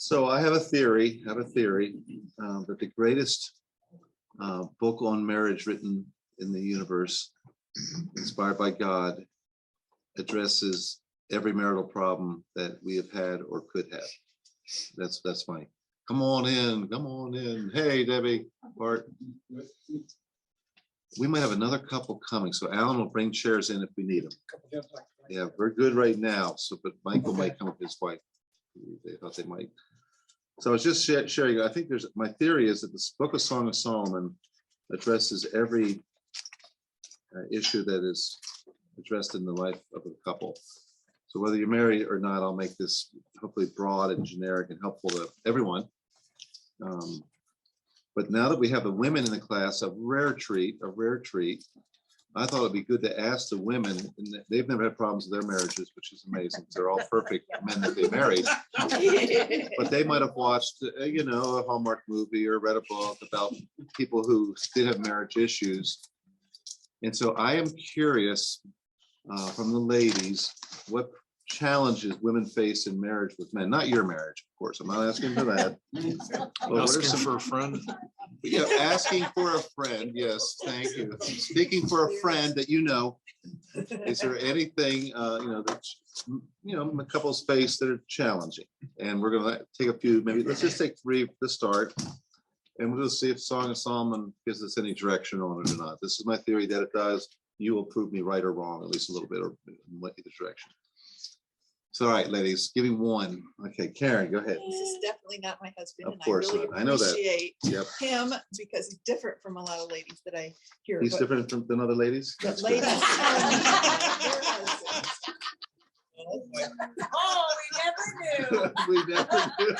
So I have a theory, that the greatest book on marriage written in the universe, inspired by God, addresses every marital problem that we have had or could have. That's my, come on in. Hey, Debbie, Bart. We might have another couple coming, so Alan will bring chairs in if we need them. Yeah, we're good right now. So, but Michael might come with his wife. They thought they might. So I was just sharing. I think my theory is that this book of Song of Solomon addresses every issue that is addressed in the life of a couple. So whether you're married or not, I'll make this hopefully broad and generic and helpful to everyone. But now that we have the women in the class, a rare treat, I thought it'd be good to ask the women, and they've never had problems with their marriages, which is amazing. They're all perfect men that they married. But they might have watched, a Hallmark movie or read a book about people who did have marriage issues. And so I am curious from the ladies, what challenges women face in marriage with men, not your marriage, of course. I'm not asking for that. Asking for a friend. Yeah, asking for a friend. Yes, thank you. Speaking for a friend that you know. Is there anything that a couple's face that are challenging? And we're going to take a few. Maybe let's just take 3 to start, and we'll just see if Song of Solomon gives us any direction on it or not. This is my theory that it does. You will prove me right or wrong, at least a little bit, or in either direction. So, all right, ladies, give me one. Okay, Karen, go ahead. This is definitely not my husband. Of course and I really not. I know that. appreciate Yep. him because he's different from a lot of ladies that I hear. He's different than other ladies? But That's good. ladies tell me their husbands. Oh, we never knew. We never knew.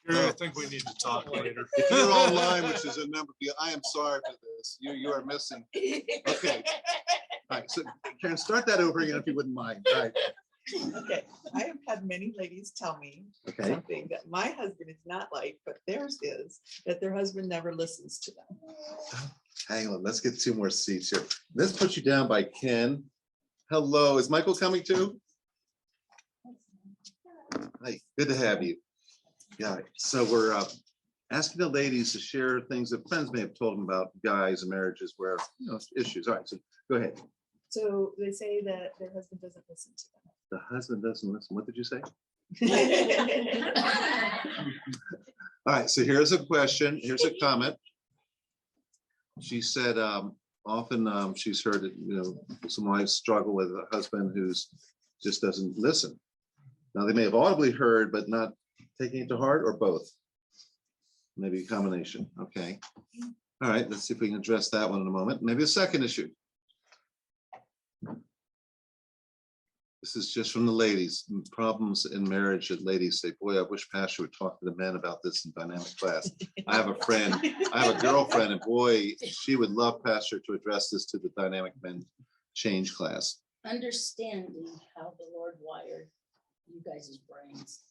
Gary, I think we need to talk later. If you're online, which is a number, I am sorry for this. You are missing. Okay. All right, so Karen, start that over again if you wouldn't mind. All right. Okay, I have had many ladies tell me something that my husband is not like, but theirs is that their husband never listens to them. Hang on, let's get 2 more seats here. Let's put you down by Ken. Hello, is Michael coming too? Hi, good to have you. Yeah, so we're asking the ladies to share things that friends may have told them about guys and marriages where, issues. All right, so go ahead. So they say that their husband doesn't listen to them. The husband doesn't listen. What did you say? All right, so here's a question. Here's a comment. She said often she's heard that some wives struggle with a husband who's just doesn't listen. Now they may have audibly heard, but not taking it to heart, or both. Maybe a combination. Okay. All right, let's see if we can address that one in a moment. Maybe a second issue. This is just from the ladies. Problems in marriage that ladies say, boy, I wish Pastor would talk to the men about this in dynamic class. I have a girlfriend, and boy, she would love Pastor to address this to the dynamic men change class. Understanding how the Lord wired you guys' brains.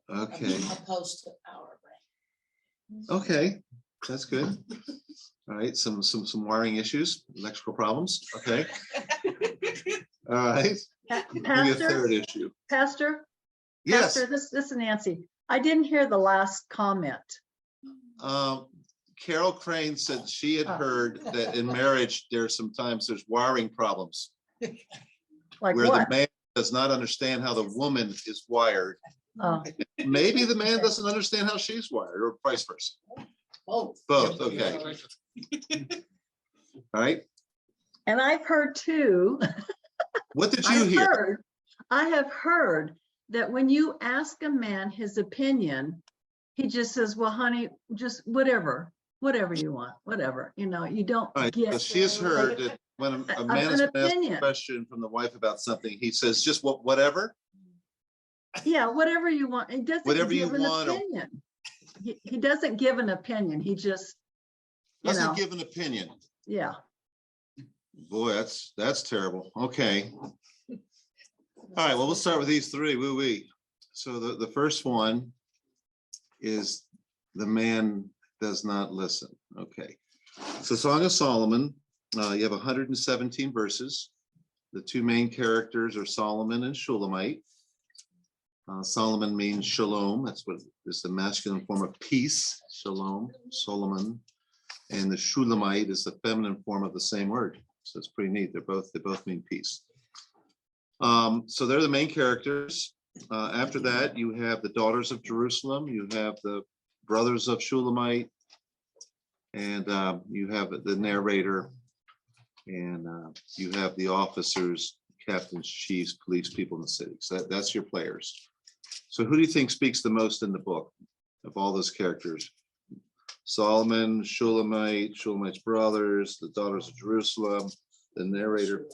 Okay. Opposed to our brain. Okay, that's good. All right, some wiring issues, electrical problems. Okay. All right. Maybe a third issue. Pastor? Yes. Pastor, this is Nancy. I didn't hear the last comment. Carol Crane said she had heard that in marriage, sometimes there's wiring problems. Like where what? the man does not understand how the woman is wired. Oh. Maybe the man doesn't understand how she's wired, or vice versa. Both. Both, okay. All right. And I've heard too. What did you hear? I have heard that when you ask a man his opinion, he just says, well, honey, just whatever you want, whatever, you don't Right. get. So she has heard that when a man is asked a question from the wife about something, he says, just whatever. Yeah, whatever you want. He doesn't whatever give you an want. opinion. He doesn't give an opinion. He just Doesn't give an opinion. Yeah. Boy, that's terrible. Okay. All right, well, we'll start with these 3. Woo-wee. So the first one is the man does not listen. Okay. So Song of Solomon, you have 117 verses. The two main characters are Solomon and Shulamite. Solomon means shalom. That's what is the masculine form of peace. Shalom, Solomon. And the Shulamite is the feminine form of the same word. So it's pretty neat. They both mean peace. So they're the main characters. After that, you have the daughters of Jerusalem. You have the brothers of Shulamite. And you have the narrator. And you have the officers, captains, chiefs, police, people in the city. So that's your players. So who do you think speaks the most in the book of all those characters? Solomon, Shulamite, Shulamite's brothers, the daughters of Jerusalem, the narrator.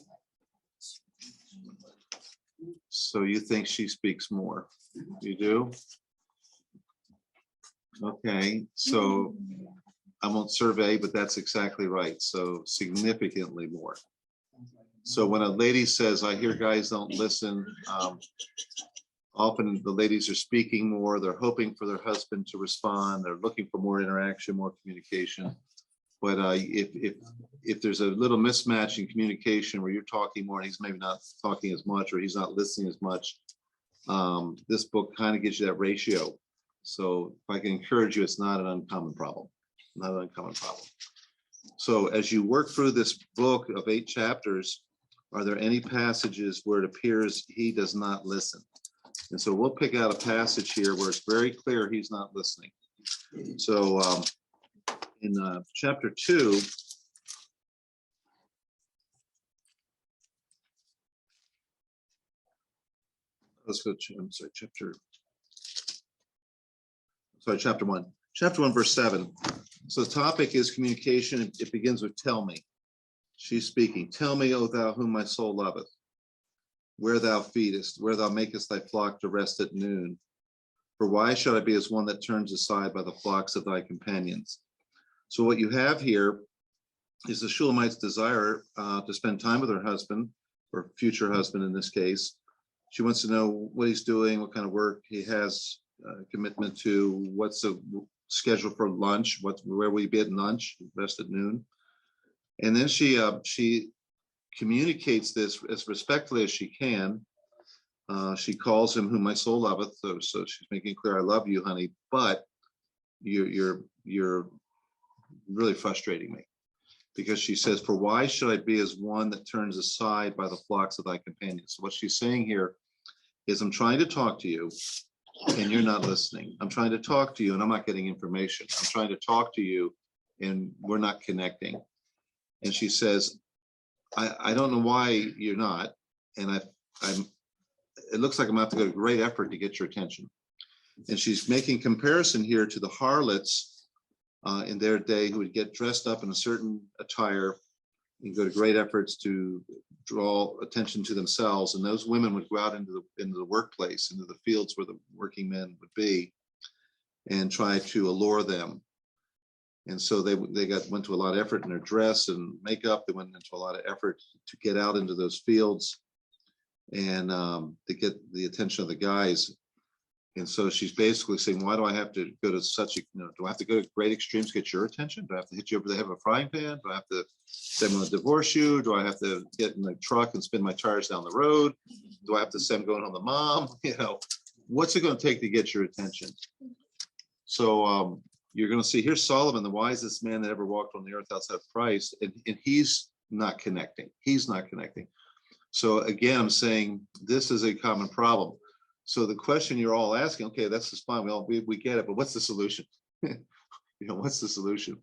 So you think she speaks more? You do? Okay, so I won't survey, but that's exactly right. So significantly more. So when a lady says, I hear guys don't listen, often the ladies are speaking more. They're hoping for their husband to respond. They're looking for more interaction, more communication. But if there's a little mismatch in communication where you're talking more and he's maybe not talking as much or he's not listening as much, this book kind of gives you that ratio. So if I can encourage you, it's not an uncommon problem. Not an uncommon problem. So as you work through this book of 8 chapters, are there any passages where it appears he does not listen? And so we'll pick out a passage here where it's very clear he's not listening. So in chapter 2, let's go to, chapter 1. Chapter 1, verse 7. So the topic is communication. It begins with tell me. She's speaking. Tell me, O thou whom my soul loveth, where thou feedest, where thou makest thy flock to rest at noon. For why should I be as one that turns aside by the flocks of thy companions? So what you have here is the Shulamite's desire to spend time with her husband, or future husband in this case. She wants to know what he's doing, what kind of work he has commitment to, what's the schedule for lunch, where will you be at lunch, rest at noon. And then she communicates this as respectfully as she can. She calls him whom my soul loveth, so she's making clear, I love you, honey, but you're really frustrating me. Because she says, for why should I be as one that turns aside by the flocks of thy companions? So what she's saying here is, I'm trying to talk to you and you're not listening. I'm trying to talk to you and I'm not getting information. I'm trying to talk to you and we're not connecting. And she says, I don't know why you're not. And it looks like I'm gonna have to go to great effort to get your attention. And she's making comparison here to the harlots in their day who would get dressed up in a certain attire and go to great efforts to draw attention to themselves. And those women would go out into the workplace, into the fields where the working men would be, and try to allure them. And so they went to a lot of effort in their dress and makeup. They went into a lot of effort to get out into those fields and to get the attention of the guys. And so she's basically saying, why do I have to go to such a, do I have to go to great extremes to get your attention? Do I have to hit you over the head with a frying pan? Do I have to say I'm going to divorce you? Do I have to get in the truck and spin my tires down the road? Do I have to say I'm going home to mom? What's it going to take to get your attention? So you're going to see here's Solomon, the wisest man that ever walked on the earth outside of Christ, and he's not connecting. He's not connecting. So again, I'm saying this is a common problem. So the question you're all asking, okay, that's just fine. We get it, but what's the solution? What's the solution?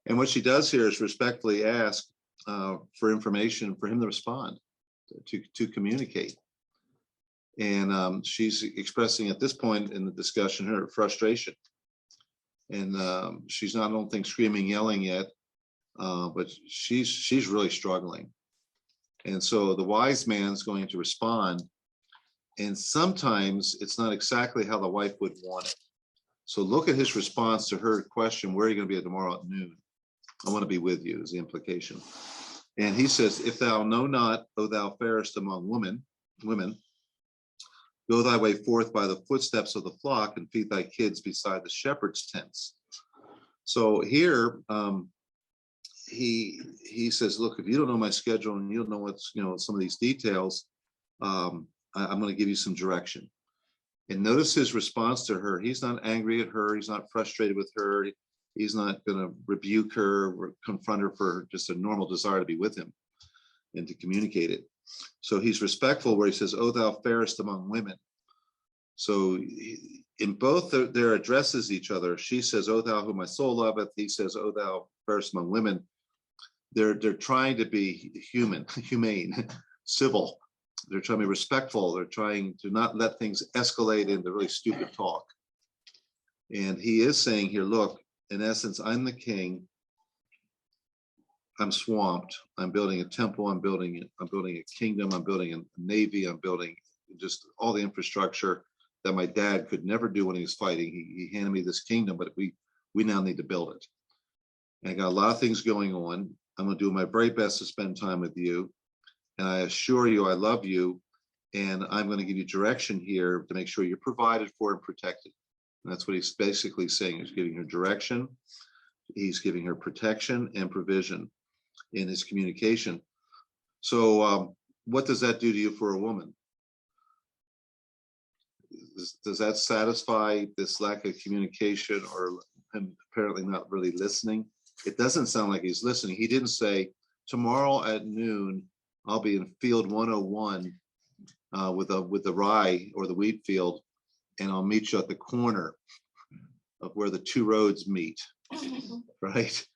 And what she does here is respectfully ask for information for him to respond, to communicate. And she's expressing at this point in the discussion her frustration. And she's not, I don't think, screaming, yelling yet, but she's really struggling. And so the wise man's going to respond. And sometimes it's not exactly how the wife would want it. So look at his response to her question, where are you going to be tomorrow at noon? I want to be with you, is the implication. And he says, if thou know not, O thou fairest among women, go thy way forth by the footsteps of the flock and feed thy kids beside the shepherd's tents. So here, he says, look, if you don't know my schedule and you don't know what's, some of these details, I'm going to give you some direction. And notice his response to her. He's not angry at her. He's not frustrated with her. He's not going to rebuke her or confront her for just a normal desire to be with him and to communicate it. So he's respectful where he says, "O thou fairest among women." So in both their addresses each other, she says, "O thou whom my soul loveth." He says, "O thou fairest among women." They're trying to be humane, civil. They're trying to be respectful. They're trying to not let things escalate into really stupid talk. And he is saying here, look, in essence, I'm the king. I'm swamped. I'm building a temple. I'm building a kingdom. I'm building a navy. I'm building just all the infrastructure that my dad could never do when he was fighting. He handed me this kingdom, but we now need to build it. And I got a lot of things going on. I'm going to do my very best to spend time with you. And I assure you, I love you. And I'm going to give you direction here to make sure you're provided for and protected. And that's what he's basically saying. He's giving her direction. He's giving her protection and provision in his communication. So what does that do to you for a woman? Does that satisfy this lack of communication or him apparently not really listening? It doesn't sound like he's listening. He didn't say, tomorrow at noon, I'll be in field 101 with the rye or the wheat field, and I'll meet you at the corner of where the two roads meet, right?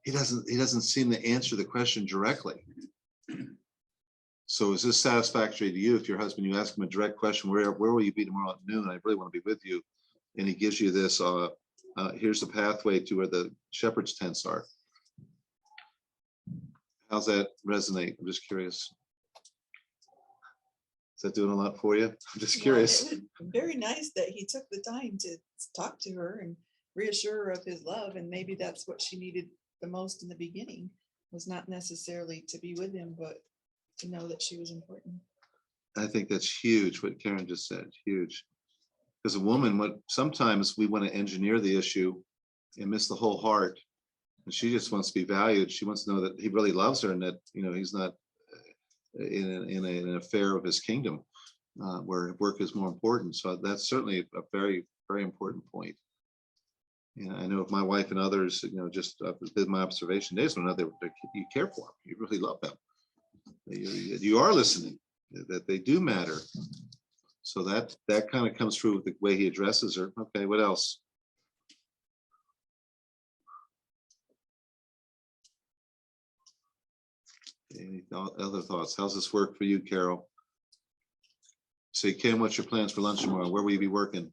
He doesn't seem to answer the question directly. So is this satisfactory to you if your husband, you ask him a direct question, where will you be tomorrow at noon? I really want to be with you. And he gives you this, here's the pathway to where the shepherd's tents are. How's that resonate? I'm just curious. Is that doing a lot for you? I'm just curious. Well, it was very nice that he took the time to talk to her and reassure her of his love. And maybe that's what she needed the most in the beginning, was not necessarily to be with him, but to know that she was important. I think that's huge, what Karen just said, huge. Because a woman, sometimes we want to engineer the issue and miss the whole heart. And she just wants to be valued. She wants to know that he really loves her and that, he's not in an affair of his kingdom where work is more important. So that's certainly a very, very important point. And I know if my wife and others, just did my observation days, when you care for them, you really love them. You are listening, that they do matter. So that kind of comes through with the way he addresses her. Okay, what else? Any other thoughts? How's this work for you, Carol? Say, Ken, what's your plans for lunch tomorrow? Where will you be working?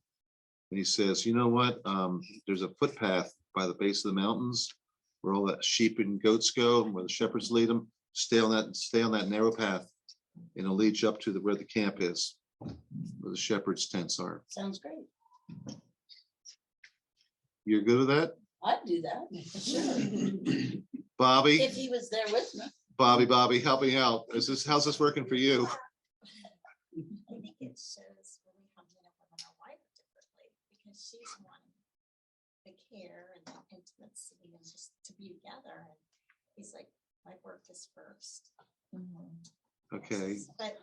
And he says, you know what? There's a footpath by the base of the mountains where all that sheep and goats go, and where the shepherds lead them. Stay on that narrow path, and it'll lead you up to where the camp is, where the shepherds' tents are. Sounds great. You're good with that? I'd do that, sure. Bobby? If he was there with me. Bobby, help me out. How's this working for you? I think it shows really how men and women are wired differently, because she's wanting the care and the intimacy and just to be together. And he's like, my work is first. Okay. But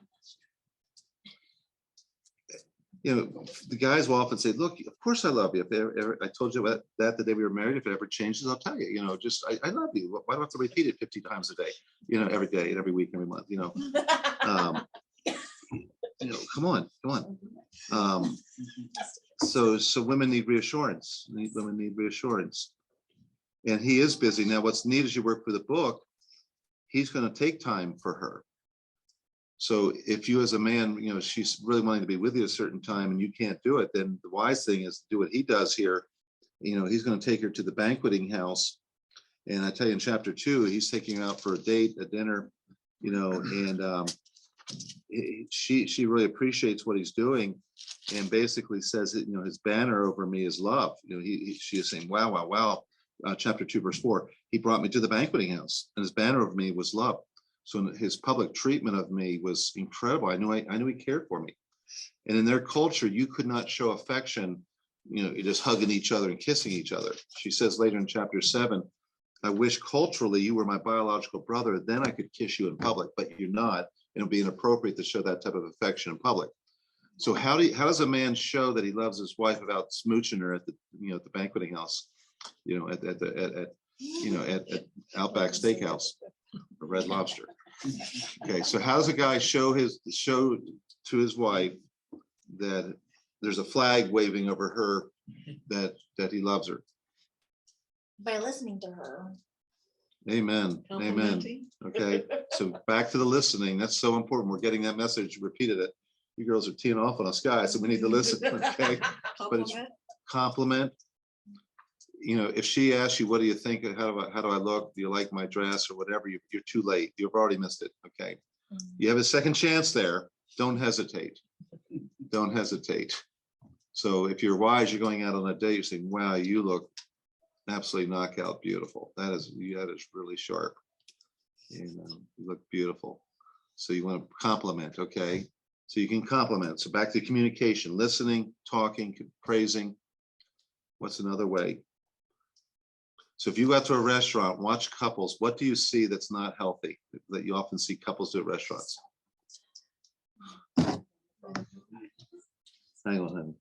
The guys will often say, look, of course I love you. If ever, I told you about that the day we were married. If it ever changes, I'll tell you. I love you. Why do I have to repeat it 50 times a day? Every day and every week, every month. Come on. So women need reassurance. Women need reassurance. And he is busy now. What's neat as you work for the book, he's going to take time for her. So if you as a man, she's really wanting to be with you at a certain time and you can't do it, then the wise thing is to do what he does here. He's going to take her to the banqueting house. And I tell you, in chapter 2, he's taking her out for a date, a dinner, and she really appreciates what he's doing and basically says that, his banner over me is love. She is saying, wow. Chapter 2, verse 4, he brought me to the banqueting house and his banner over me was love. So his public treatment of me was incredible. I knew he cared for me. And in their culture, you could not show affection, just hugging each other and kissing each other. She says later in chapter 7, I wish culturally you were my biological brother, then I could kiss you in public, but you're not. And it'd be inappropriate to show that type of affection in public. So how does a man show that he loves his wife without smooching her at the, at the banqueting house, at Outback Steakhouse or Red Lobster? Okay, so how does a guy show to his wife that there's a flag waving over her that he loves her? By listening to her. Amen. Amen. Complimenting. Okay, so back to the listening. That's so important. We're getting that message repeated. It. You girls are teeing off on us guys, so we need to listen. Okay, but it's Compliment. compliment. If she asks you, "What do you think? How do I look? Do you like my dress or whatever?" You're too late. You've already missed it. Okay, you have a second chance there. Don't hesitate. Don't hesitate. So if you're wise, you're going out on a date. You're saying, "Wow, you look absolutely knockout beautiful. That is really sharp. You look beautiful." So you want to compliment, okay? So you can compliment. So back to communication, listening, talking, praising. What's another way? So if you go out to a restaurant, watch couples, what do you see that's not healthy that you often see couples do at restaurants? Hang on, honey.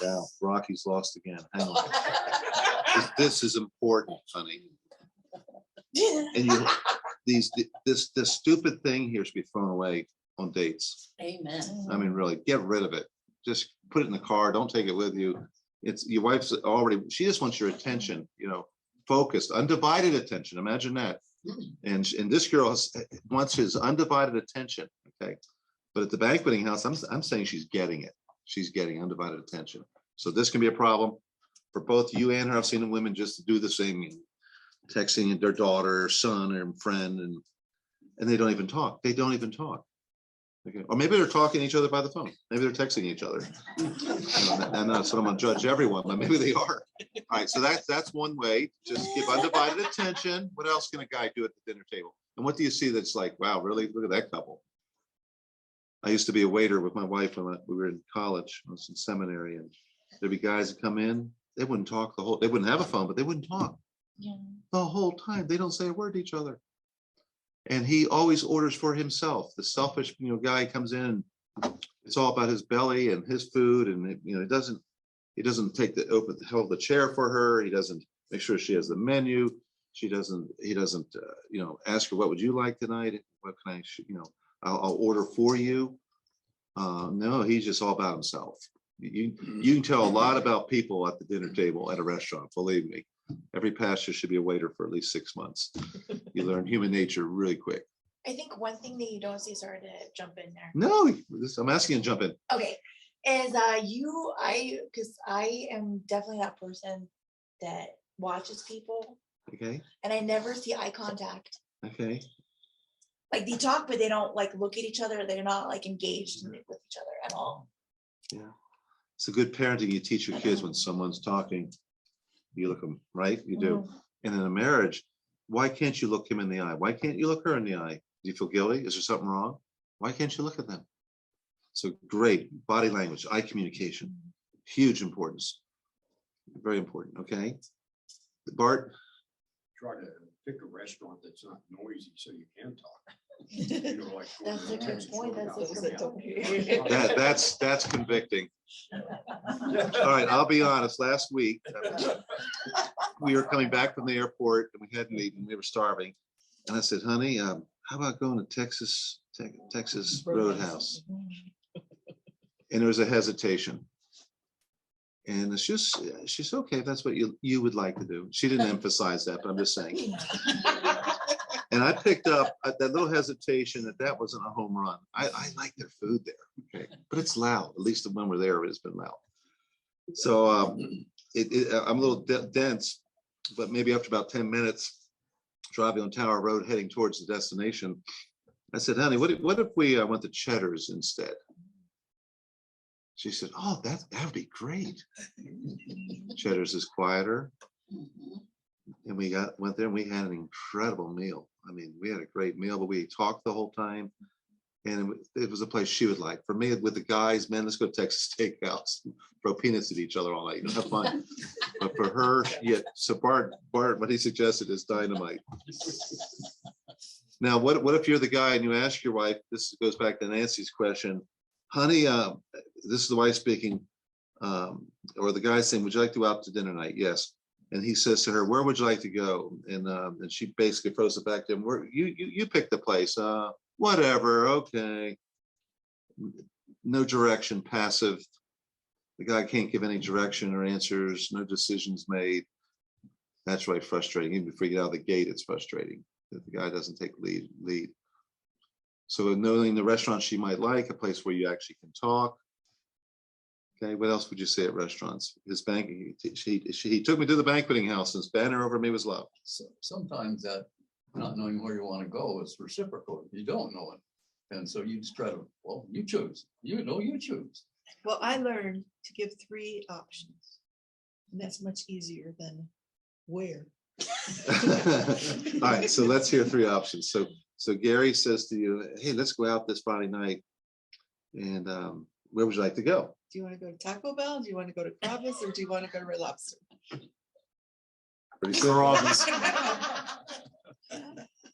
Wow, Rocky's lost again. Hang on. This is important, honey. And this stupid thing here should be thrown away on dates. Amen. I mean, really, get rid of it. Just put it in the car. Don't take it with you. It's your wife's already. She just wants your attention. Focused, undivided attention. Imagine that. And this girl wants his undivided attention. Okay, but at the banqueting house, I'm saying she's getting it. She's getting undivided attention. So this can be a problem for both you and her. I've seen the women just do the thing, texting their daughter or son or friend, and they don't even talk. They don't even talk. Okay. Or maybe they're talking to each other by the phone. Maybe they're texting each other. And that's what I'm gonna judge everyone, but maybe they are. All right, so that's one way. Just give undivided attention. What else can a guy do at the dinner table? And what do you see that's like, wow, really? Look at that couple. I used to be a waiter with my wife when we were in college. I was in seminary, and there'd be guys that come in. They wouldn't talk they wouldn't have a phone, but they wouldn't talk the whole time. They don't say a word to each other. And he always orders for himself. The selfish, guy comes in. It's all about his belly and his food, and he doesn't hold the chair for her. He doesn't make sure she has the menu. He doesn't ask her, what would you like tonight? What can I'll order for you. No, he's just all about himself. You can tell a lot about people at the dinner table at a restaurant, believe me. Every pastor should be a waiter for at least 6 months. You learn human nature really quick. I think one thing that you don't see, sorry to jump in there. No, I'm asking you to jump in. Okay, is because I am definitely that person that watches people Okay. and I never see eye contact. Okay. Like they talk, but they don't like look at each other. They're not like engaged with each other at all. Yeah. It's a good parenting. You teach your kids when someone's talking, you look them, right? You do. And in a marriage, why can't you look him in the eye? Why can't you look her in the eye? Do you feel guilty? Is there something wrong? Why can't you look at them? So great body language, eye communication, huge importance. Very important. Okay. Bart. Try to pick a restaurant that's not noisy so you can talk. Like That's a good point. That's a good point. That's convicting. All right, I'll be honest. Last week, we were coming back from the airport and we hadn't eaten. We were starving, and I said, "Honey, how about going to Texas Roadhouse?" And there was a hesitation. And it's just, she's okay if that's what you would like to do. She didn't emphasize that, but I'm just saying. And I picked up that little hesitation that wasn't a home run. I like their food there, okay, but it's loud. At least when we're there, it's been loud. So I'm a little dense, but maybe after about 10 minutes driving on Tower Road heading towards the destination, I said, "Honey, what if we went to Cheddar's instead?" She said, "Oh, that would be great." Cheddar's is quieter. And we went there and we had an incredible meal. I mean, we had a great meal, but we talked the whole time. And it was a place she would like. For me, with the guys, man, let's go to Texas Steakhouse, throw peanuts at each other all night, have fun. But for her, yeah, so Bart, what he suggested is dynamite. Now, what if you're the guy and you ask your wife, this goes back to Nancy's question, honey, this is the wife speaking, or the guy saying, would you like to go out to dinner tonight? Yes. And he says to her, where would you like to go? And she basically throws it back to him, where you pick the place, whatever, okay. No direction, passive. The guy can't give any direction or answers, no decisions made. That's really frustrating. Even before you get out of the gate, it's frustrating that the guy doesn't take lead. So knowing the restaurant she might like, a place where you actually can talk. Okay, what else would you say at restaurants? His banking, he took me to the banqueting house, and his banner over me was love. So sometimes that not knowing where you want to go is reciprocal. You don't know it. And so you just try to, well, you choose. You choose. Well, I learned to give 3 options. And that's much easier than where. All right, so let's hear 3 options. So Gary says to you, hey, let's go out this Friday night. And where would you like to go? Do you want to go to Taco Bell? Do you want to go to Carrabba's, or do you want to go to Red Lobster? Pretty simple.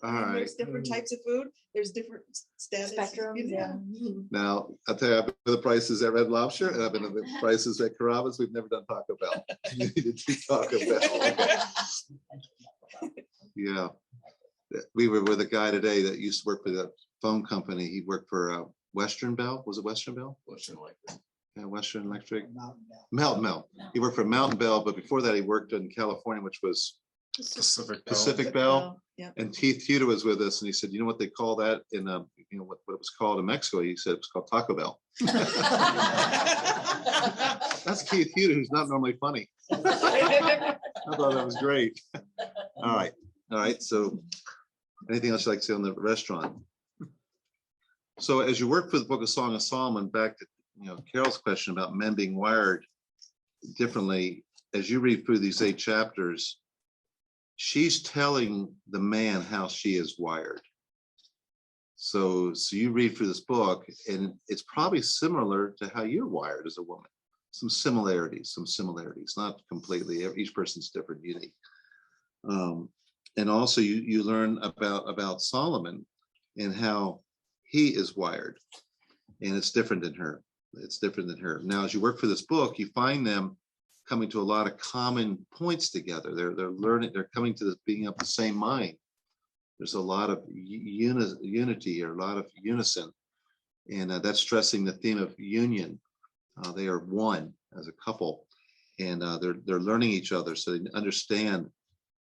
All right. There's different types of food. There's different status. Spectrums, yeah. Now, I'll tell you, I've been to the prices at Red Lobster, and I've been to the prices at Carrabba's. We've never done Taco Bell. You need to do Taco Bell. Yeah. We were with a guy today that used to work for the phone company. He worked for Western Bell. Was it Western Bell? Western Electric. Yeah, Western Electric. Mountain Bell. He worked for Mountain Bell, but before that, he worked in California, which was Pacific Bell. Yeah. And Keith Tudor was with us, and he said, you know what they call that in what it was called in Mexico? He said it was called Taco Bell. That's Keith Tudor, who's not normally funny. I thought that was great. All right. So anything else you'd like to say on the restaurant? So as you work for the Book of Song of Solomon, back to Carol's question about men being wired differently, as you read through these 8 chapters, she's telling the man how she is wired. So you read through this book, and it's probably similar to how you're wired as a woman. Some similarities, not completely. Each person's different, unique. And also you learn about Solomon and how he is wired, and it's different than her. Now, as you work for this book, you find them coming to a lot of common points together. They're learning, they're coming to this being of the same mind. There's a lot of unity, or a lot of unison, and that's stressing the theme of union. They are one as a couple, and they're learning each other, so they understand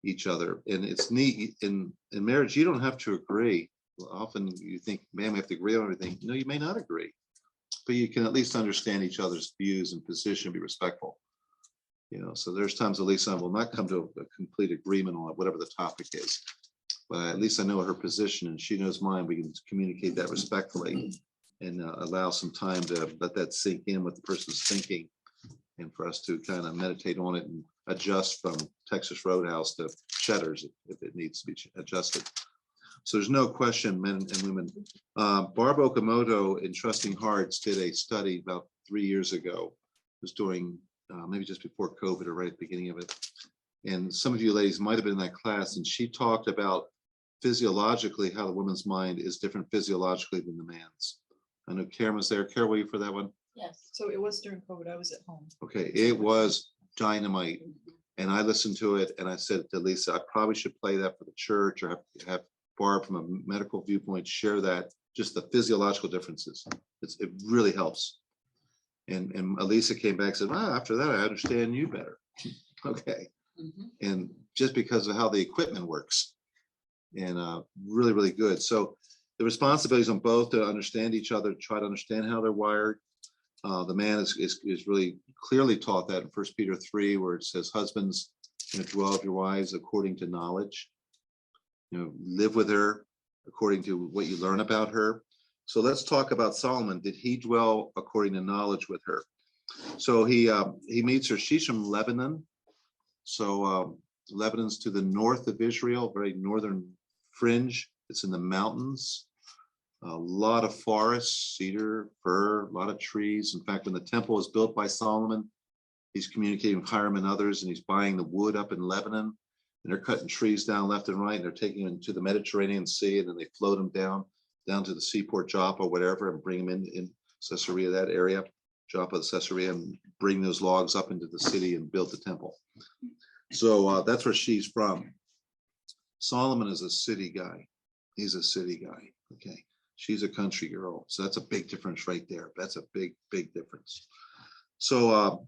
each other. And it's neat in marriage. You don't have to agree. Often you think, man, we have to agree on everything. No, you may not agree, but you can at least understand each other's views and position, be respectful. So there's times Elisa will not come to a complete agreement on whatever the topic is, but at least I know her position and she knows mine. We can communicate that respectfully and allow some time to let that sink in what the person's thinking, and for us to kind of meditate on it and adjust from Texas Roadhouse to Cheddar's if it needs to be adjusted. So there's no question, men and women. Barb Okamoto in Trusting Hearts did a study about 3 years ago. It was during maybe just before COVID or right at the beginning of it. And some of you ladies might have been in that class, and she talked about physiologically how the woman's mind is different physiologically than the man's. I know Karen was there. Karen, were you for that one? Yes. So it was during COVID. I was at home. Okay, it was dynamite. And I listened to it, and I said to Lisa, I probably should play that for the church, or have Barb from a medical viewpoint share that, just the physiological differences. It really helps. And Elisa came back and said, well, after that, I understand you better. Okay. And just because of how the equipment works, and really, really good. So the responsibilities on both to understand each other, try to understand how they're wired. The man is really clearly taught that in 1 Peter 3, where it says, husbands, dwell with your wives according to knowledge. Live with her according to what you learn about her. So let's talk about Solomon. Did he dwell according to knowledge with her? So he meets her. She's from Lebanon. So Lebanon's to the north of Israel, very northern fringe. It's in the mountains. A lot of forests, cedar, fir, a lot of trees. In fact, when the temple was built by Solomon, he's communicating with Hiram and others, and he's buying the wood up in Lebanon. And they're cutting trees down left and right, and they're taking them to the Mediterranean Sea, and then they float them down to the seaport Joppa or whatever, and bring them in Caesarea, that area, Joppa, Caesarea, and bring those logs up into the city and build the temple. So that's where she's from. Solomon is a city guy. He's a city guy. Okay. She's a country girl. So that's a big difference right there. That's a big, big difference. So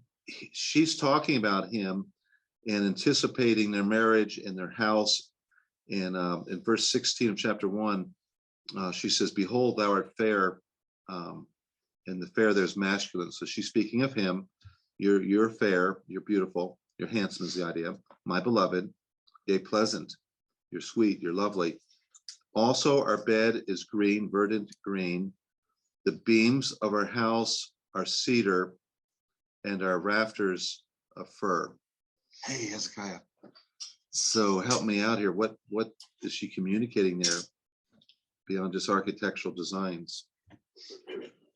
she's talking about him and anticipating their marriage and their house. And in verse 16 of chapter 1, she says, behold, thou art fair. And the fair there's masculine. So she's speaking of him. You're fair, you're beautiful, you're handsome is the idea. My beloved, yea, pleasant, you're sweet, you're lovely. Also, our bed is green, verdant green. The beams of our house are cedar, and our rafters of fir. Hey, Hezekiah. So help me out here. What is she communicating there beyond just architectural designs?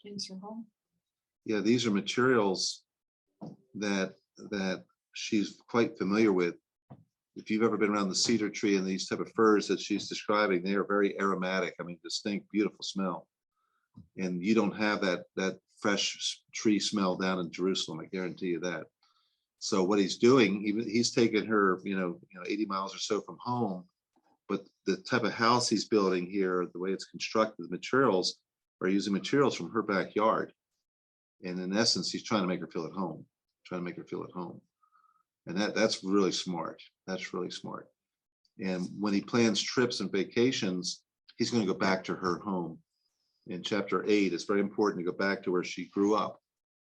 Things from home. Yeah, these are materials that she's quite familiar with. If you've ever been around the cedar tree and these type of firs that she's describing, they are very aromatic. I mean, distinct, beautiful smell. And you don't have that fresh tree smell down in Jerusalem. I guarantee you that. So what he's doing, he's taken her, 80 miles or so from home, but the type of house he's building here, the way it's constructed, the materials are using materials from her backyard. And in essence, he's trying to make her feel at home, And that's really smart. That's really smart. And when he plans trips and vacations, he's going to go back to her home. In chapter 8, it's very important to go back to where she grew up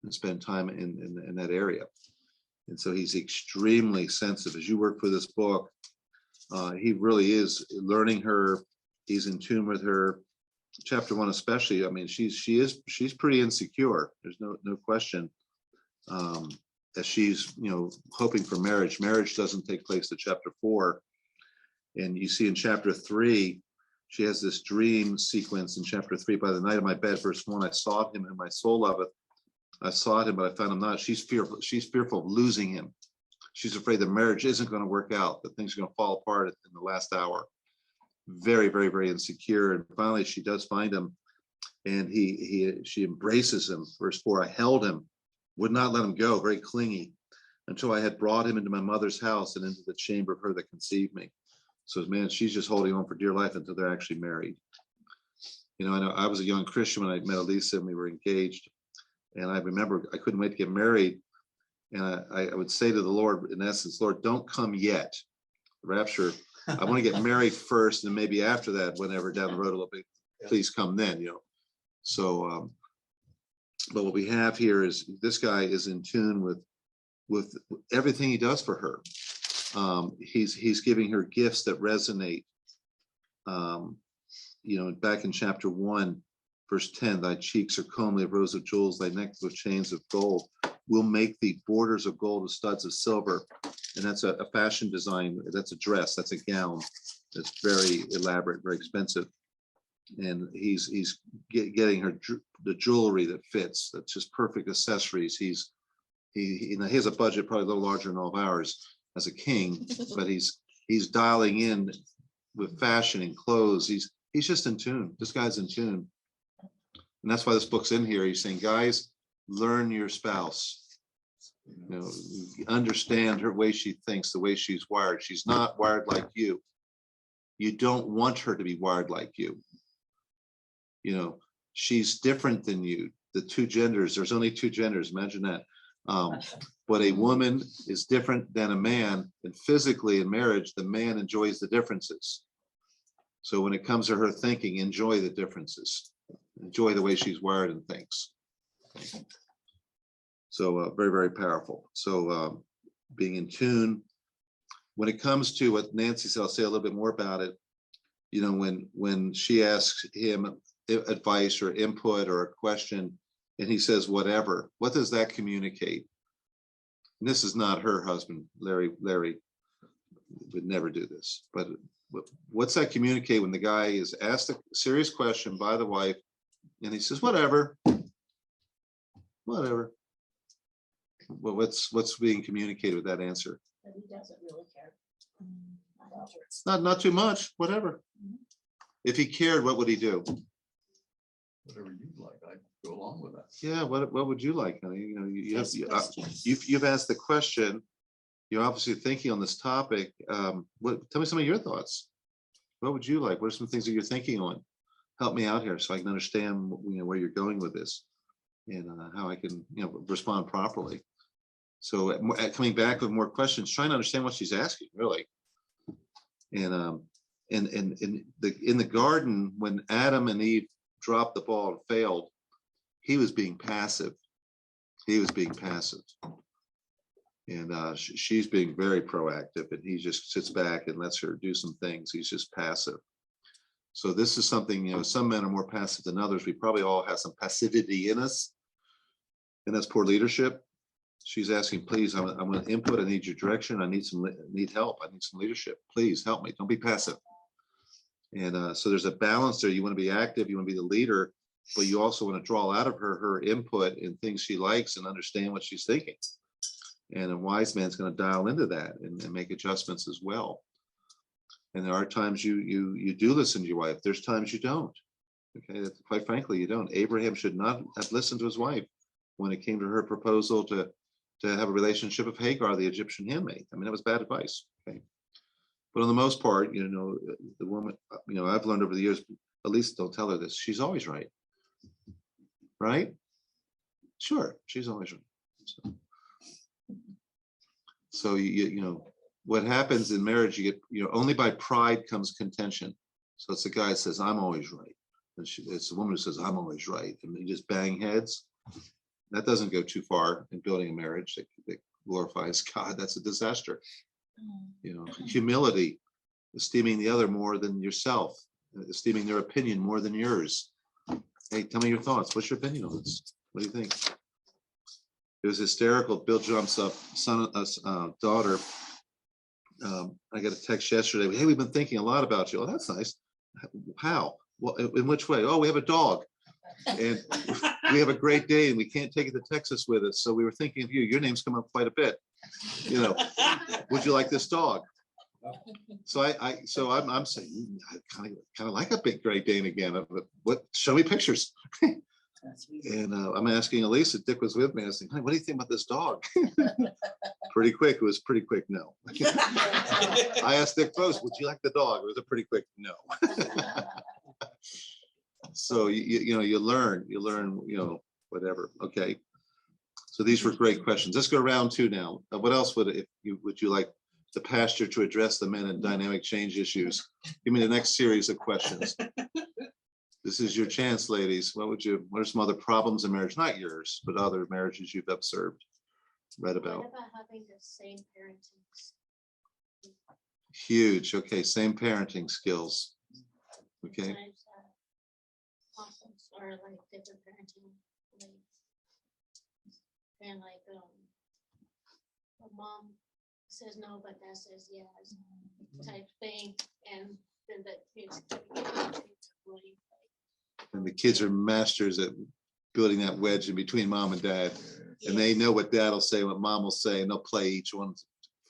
and spend time in that area. And so he's extremely sensitive. As you work for this book, he really is learning her. He's in tune with her. Chapter 1 especially, I mean, she's pretty insecure. There's no question. As she's hoping for marriage. Marriage doesn't take place to chapter 4. And you see in chapter 3, she has this dream sequence in chapter 3. By the night of my bed, verse 1, I sought him and my soul loveth. I sought him, but I found him not. She's fearful of losing him. She's afraid the marriage isn't going to work out, that things are going to fall apart in the last hour. Very, very, very insecure. And finally she does find him, and she embraces him. Verse 4, I held him, would not let him go, very clingy, until I had brought him into my mother's house and into the chamber of her that conceived me. So man, she's just holding on for dear life until they're actually married. I know I was a young Christian when I met Elisa and we were engaged. And I remember I couldn't wait to get married. And I would say to the Lord, in essence, Lord, don't come yet. Rapture. I want to get married first, and maybe after that, whenever down the road a little bit, please come then, So, but what we have here is this guy is in tune with everything he does for her. He's giving her gifts that resonate. Back in chapter 1, verse 10, thy cheeks are comely of rows of jewels, thy neck with chains of gold. We'll make thee borders of gold with studs of silver. And that's a fashion design. That's a dress. That's a gown. That's very elaborate, very expensive. And he's getting her the jewelry that fits. That's just perfect accessories. He has a budget probably a little larger than all of ours as a king, but he's dialing in with fashion and clothes. He's just in tune. This guy's in tune. And that's why this book's in here. He's saying, guys, learn your spouse. Understand her way she thinks, the way she's wired. She's not wired like you. You don't want her to be wired like you. She's different than you. The two genders, there's only two genders. Imagine that. But a woman is different than a man. And physically in marriage, the man enjoys the differences. So when it comes to her thinking, enjoy the differences. Enjoy the way she's wired and thinks. So very, very powerful. So being in tune. When it comes to what Nancy said, I'll say a little bit more about it. When she asks him advice or input or a question, and he says whatever, what does that communicate? And this is not her husband, Larry would never do this, but what's that communicate when the guy is asked a serious question by the wife and he says, whatever, whatever. Well, what's being communicated with that answer? But he doesn't really care. Not too much, whatever. If he cared, what would he do? Whatever you like, I'd go along with that. Yeah, what would you like, honey? You know, you've asked the question. You're obviously thinking on this topic. Tell me some of your thoughts. What would you like? What are some things that you're thinking on? Help me out here so I can understand, where you're going with this and how I can, respond properly. So coming back with more questions, trying to understand what she's asking, really. And in the garden, when Adam and Eve dropped the ball and failed, he was being passive. He was being passive. And she's being very proactive, and he just sits back and lets her do some things. He's just passive. So this is something, some men are more passive than others. We probably all have some passivity in us, and that's poor leadership. She's asking, please, I'm going to input. I need your direction. I need help. I need some leadership. Please help me. Don't be passive. And so there's a balance there. You want to be active. You want to be the leader, but you also want to draw out of her input and things she likes and understand what she's thinking. And a wise man's going to dial into that and make adjustments as well. And there are times you do listen to your wife. There's times you don't. Okay, quite frankly, you don't. Abraham should not have listened to his wife when it came to her proposal to have a relationship with Hagar, the Egyptian handmaid. I mean, that was bad advice. Okay, but on the most part, the woman, I've learned over the years, at least don't tell her this. She's always right. Right? Sure, she's always right. So what happens in marriage, you get, only by pride comes contention. So it's the guy that says, I'm always right. And it's the woman who says, I'm always right. And you just bang heads. That doesn't go too far in building a marriage that glorifies God. That's a disaster. Humility, esteeming the other more than yourself, esteeming their opinion more than yours. Hey, tell me your thoughts. What's your opinion on this? What do you think? It was hysterical. Bill jumps up, daughter. I got a text yesterday. Hey, we've been thinking a lot about you. Oh, that's nice. How? Well, in which way? Oh, we have a dog, and we have a great day, and we can't take it to Texas with us. So we were thinking of you. Your name's come up quite a bit. Would you like this dog? So I'm saying I kind of like a big Great Dane again. What? Show me pictures. And I'm asking Elisa. Dick was with me. I was thinking, hey, what do you think about this dog? Pretty quick. It was pretty quick. No. I asked Dick Post, would you like the dog? It was a pretty quick no. So you learn, whatever. Okay. So these were great questions. Let's go round two now. What else would you like the pastor to address the men and dynamic change issues? Give me the next series of questions. This is your chance, ladies. What are some other problems in marriage? Not yours, but other marriages you've observed, read about. What about having the same parenting? Huge. Okay, same parenting skills. Okay. Awesome. Or like different parenting ways. And like a mom says no, but dad says yes, type thing. And then the kids really. And the kids are masters at building that wedge in between mom and dad. And they know what dad will say, what mom will say, and they'll play each one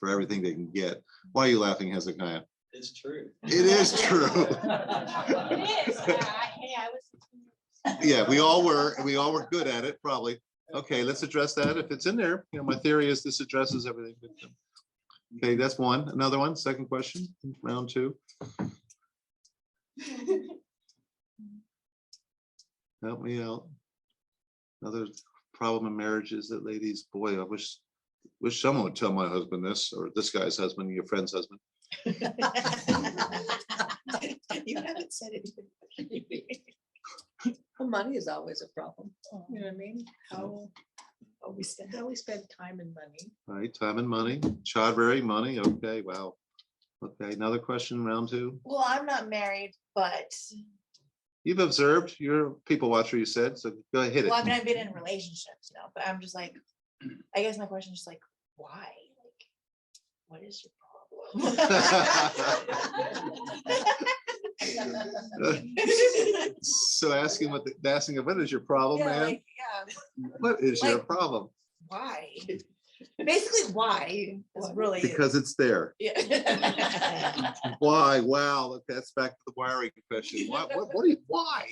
for everything they can get. Why are you laughing, Hezekiah? It's true. It is true. It is. I was. Yeah, we all were good at it, probably. Okay, let's address that. If it's in there, my theory is this addresses everything. Okay, that's one. Another one, second question, round two. Help me out. Another problem in marriage is that, ladies, boy, I wish someone would tell my husband this, or this guy's husband, your friend's husband. You haven't said it. Well, money is always a problem. You know what I mean? How we spend How we spend time and money. Right, time and money, childbearing money. Okay, wow. Okay, another question, round two. Well, I'm not married, but You've observed, you're a people watcher, you said, so go ahead, hit it. well, I mean, I've been in relationships, but I'm just like, I guess my question is just like, why? Like, what is your So asking asking what is your problem, Yeah, man? like, yeah, What is your like- problem? why? Basically, why is really. Because it's there. Yeah. Why? Wow, look, that's back to the wiring question. What do you, why?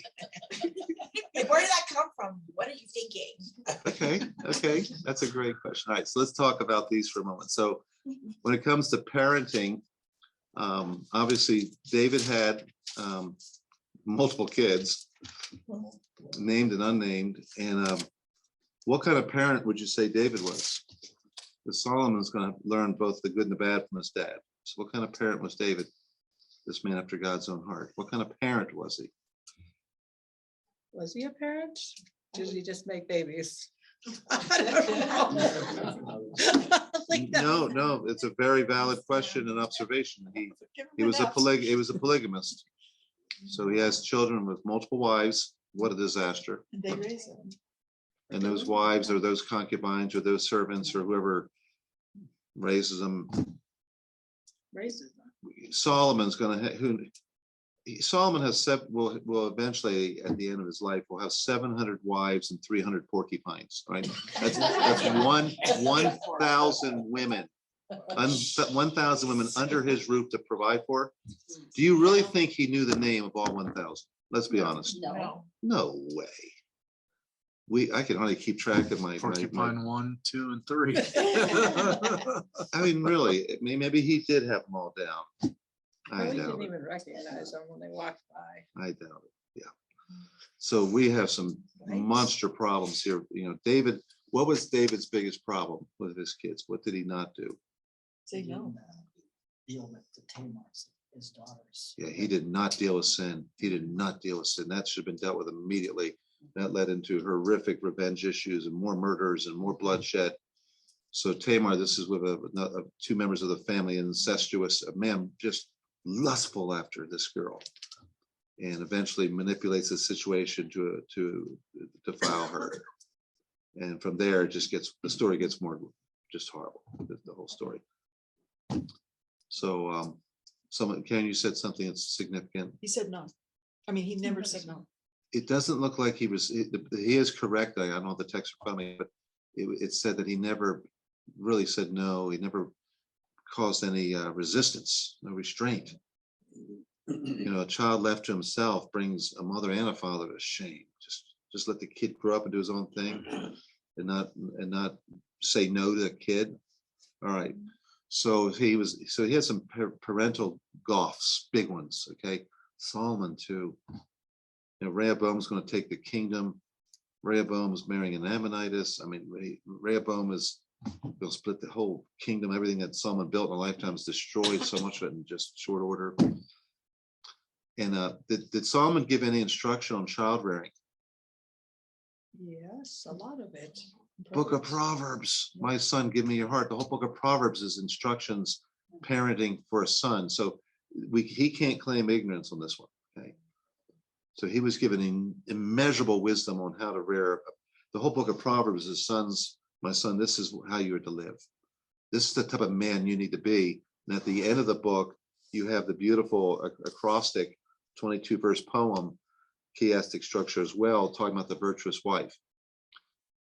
Like, where did that come from? What are you thinking? Okay, that's a great question. All right, so let's talk about these for a moment. So when it comes to parenting, obviously David had multiple kids, named and unnamed. And what kind of parent would you say David was? Because Solomon's going to learn both the good and the bad from his dad. So what kind of parent was David, this man after God's own heart? What kind of parent was he? Was he a parent? Did he just make babies? No, it's a very valid question and observation. He was a polygamist. So he has children with multiple wives. What a disaster. And they raise them. And those wives or those concubines or those servants or whoever raises them. Raises them. Solomon's gonna Solomon has will eventually at the end of his life will have 700 wives and 300 porcupines, right? That's 1,000 women. 1,000 women under his roof to provide for. Do you really think he knew the name of all 1,000? Let's be honest. No. No way. I can hardly keep track of my. Porcupine 1, 2, and 3. I mean, really, maybe he did have them all down. I Probably doubt didn't it. even recognize them when they walked by. I doubt it. Yeah. So we have some monster problems here. You know, David, what was David's biggest problem with his kids? What did he not do? Say no. Deal with the Tamars, his daughters. Yeah, he did not deal with sin. He did not deal with sin. That should have been dealt with immediately. That led into horrific revenge issues and more murders and more bloodshed. So Tamar, this is with two members of the family, incestuous, a man just lustful after this girl, and eventually manipulates the situation to defile her. And from there, the story gets more just horrible. The whole story. So, Ken, you said something that's significant. He said no. I mean, he never said no. It doesn't look like he was. He is correct. I don't know the text in front of me, but it said that he never really said no. He never caused any resistance, no restraint. You know, a child left to himself brings a mother and a father to shame. Just let the kid grow up and do his own thing, and not say no to the kid. All right. So he had some parental gauffs, big ones. Okay, Solomon too. You know, Rehoboam's going to take the kingdom. Rehoboam is marrying an Ammonitess. I mean, Rehoboam is going to split the whole kingdom. Everything that Solomon built in a lifetime is destroyed. So much of it in just short order. And did Solomon give any instruction on child rearing? Yes, a lot of it. Book of Proverbs. My son, give me your heart. The whole book of Proverbs is instructions, parenting for a son. So he can't claim ignorance on this one. Okay. So he was given immeasurable wisdom on how to rear. The whole book of Proverbs is my son, this is how you are to live. This is the type of man you need to be. And at the end of the book, you have the beautiful acrostic 22 verse poem, chiastic structure as well, talking about the virtuous wife.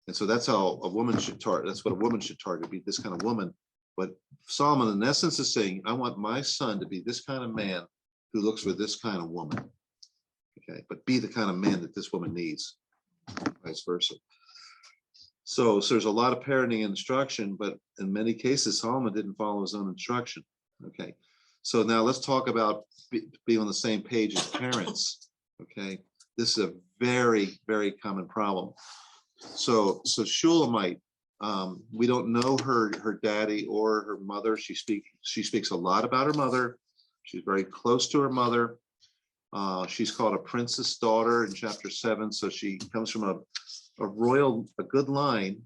And so that's how a woman should target. That's what a woman should target, be this kind of woman. But Solomon, in essence, is saying, I want my son to be this kind of man who looks for this kind of woman. Okay, but be the kind of man that this woman needs, vice versa. So there's a lot of parenting instruction, but in many cases, Solomon didn't follow his own instruction. Okay, so now let's talk about being on the same page as parents. Okay, this is a very, very common problem. So Shulamite, we don't know her daddy or her mother. She speaks a lot about her mother. She's very close to her mother. She's called a princess daughter in chapter 7. So she comes from a good line,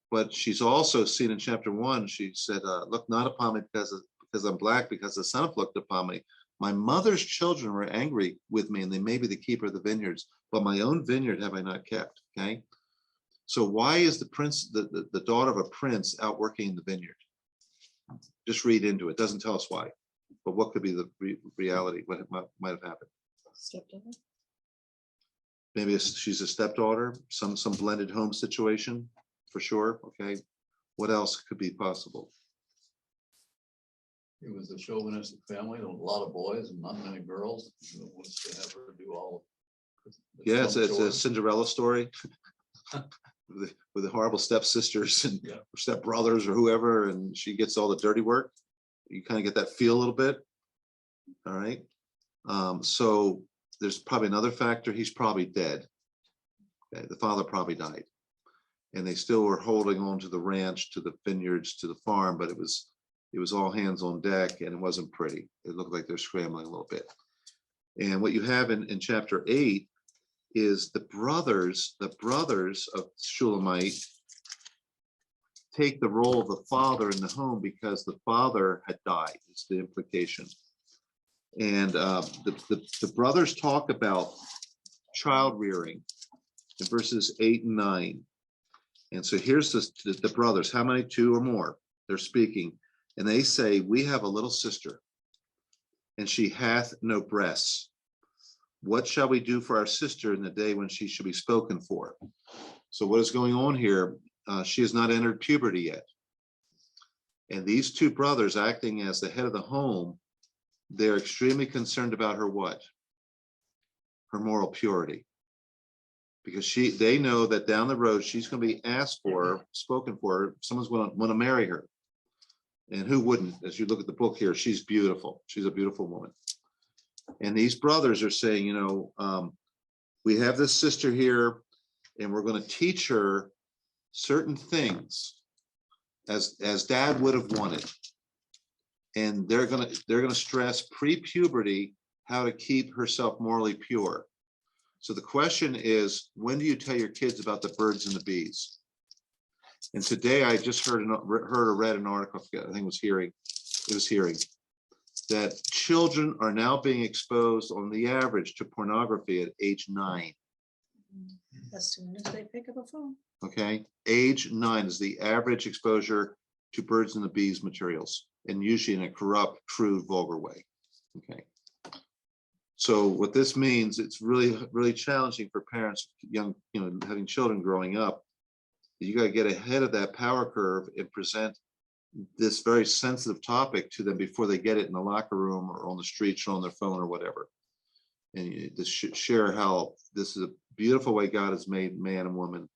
but she's also seen in chapter 1. She said, look not upon me because I'm black, because the sun looked upon me. My mother's children were angry with me, and they may be the keeper of the vineyards, but my own vineyard have I not kept. Okay. So why is the daughter of a prince out working in the vineyard? Just read into it. Doesn't tell us why, but what could be the reality? What might have happened? Stepdaughter? Maybe she's a stepdaughter, some blended home situation, for sure. Okay, what else could be possible? It was a chauvinistic family, a lot of boys and not many girls. Wants to have her do all. Yeah, it's a chores. Cinderella story with the horrible stepsisters and Yeah. stepbrothers or whoever, and she gets all the dirty work. You kind of get that feel a little bit. All right. So there's probably another factor. He's probably dead. Okay, the father probably died, and they still were holding on to the ranch, to the vineyards, to the farm, but it was all hands on deck, and it wasn't pretty. It looked like they're scrambling a little bit. And what you have in chapter 8 is the brothers of Shulamite take the role of the father in the home because the father had died, is the implication. And the brothers talk about child rearing in verses 8 and 9. And so here's the brothers, how many? 2 or more, they're speaking. And they say, we have a little sister, and she hath no breasts. What shall we do for our sister in the day when she shall be spoken for? So what is going on here? She has not entered puberty yet. And these 2 brothers, acting as the head of the home, they're extremely concerned about her what? Her moral purity. Because they know that down the road, she's going to be asked for, spoken for, someone's going to want to marry her. And who wouldn't? As you look at the book here, she's beautiful. She's a beautiful woman. And these brothers are saying, we have this sister here, and we're going to teach her certain things as dad would have wanted. And they're going to stress pre-puberty how to keep herself morally pure. So the question is, when do you tell your kids about the birds and the bees? And today I just heard or read an article, I think it was hearing that children are now being exposed on the average to pornography at age 9. As soon as they pick up a phone. Okay, age 9 is the average exposure to birds and the bees materials, and usually in a corrupt, crude, vulgar way. Okay. So what this means, it's really, really challenging for parents, young, having children growing up. You got to get ahead of that power curve and present this very sensitive topic to them before they get it in the locker room or on the streets or on their phone or whatever. And you just share how this is a beautiful way God has made man and woman,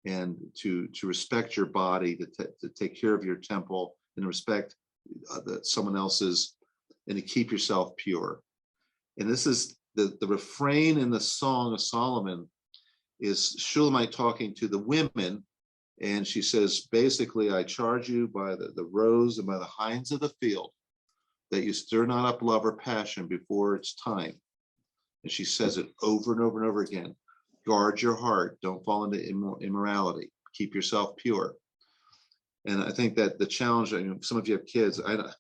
and to respect your body, to take care of your temple, and respect someone else's, and to keep yourself pure. And this is the refrain in the Song of Solomon is Shulamite talking to the women, and she says, basically, I charge you by the roes and by the hinds of the field, that you stir not up love or passion before it's time. And she says it over and over and over again. Guard your heart. Don't fall into immorality. Keep yourself pure. And I think that the challenge, some of you have kids, the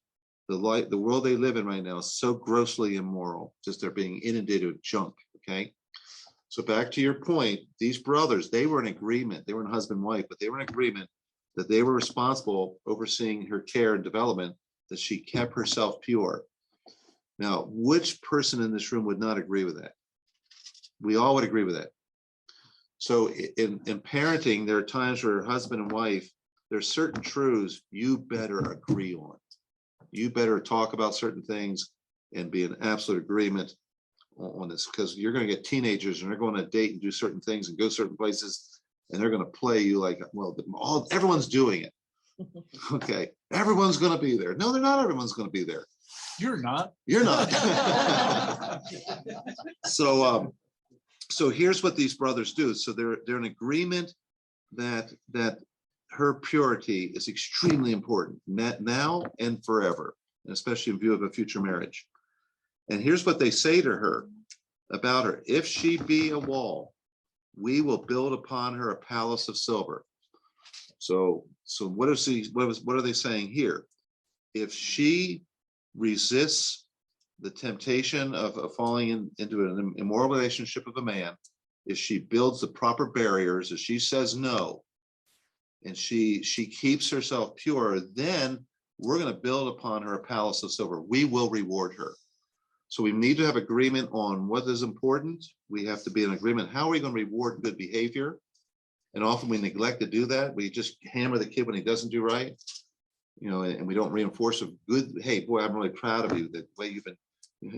world they live in right now is so grossly immoral. Just they're being inundated with junk. Okay. So back to your point, these brothers, they were in agreement. They were in husband and wife, but they were in agreement that they were responsible overseeing her care and development, that she kept herself pure. Now, which person in this room would not agree with that? We all would agree with that. So in parenting, there are times where husband and wife, there's certain truths you better agree on. You better talk about certain things and be in absolute agreement on this, because you're going to get teenagers and they're going to date and do certain things and go certain places, and they're going to play you like, well, everyone's doing it. Okay, everyone's going to be there. No, they're not. Everyone's going to be there. You're not. You're not. So here's what these brothers do. So they're in agreement that her purity is extremely important now and forever, and especially in view of a future marriage. And here's what they say to her about her: if she be a wall, we will build upon her a palace of silver. So what are they saying here? If she resists the temptation of falling into an immoral relationship with a man, if she builds the proper barriers, if she says no, and she keeps herself pure, then we're going to build upon her a palace of silver. We will reward her. So we need to have agreement on what is important. We have to be in agreement. How are we going to reward good behavior? And often we neglect to do that. We just hammer the kid when he doesn't do right, you know, and we don't reinforce a good, hey, boy, I'm really proud of you, the way you've been,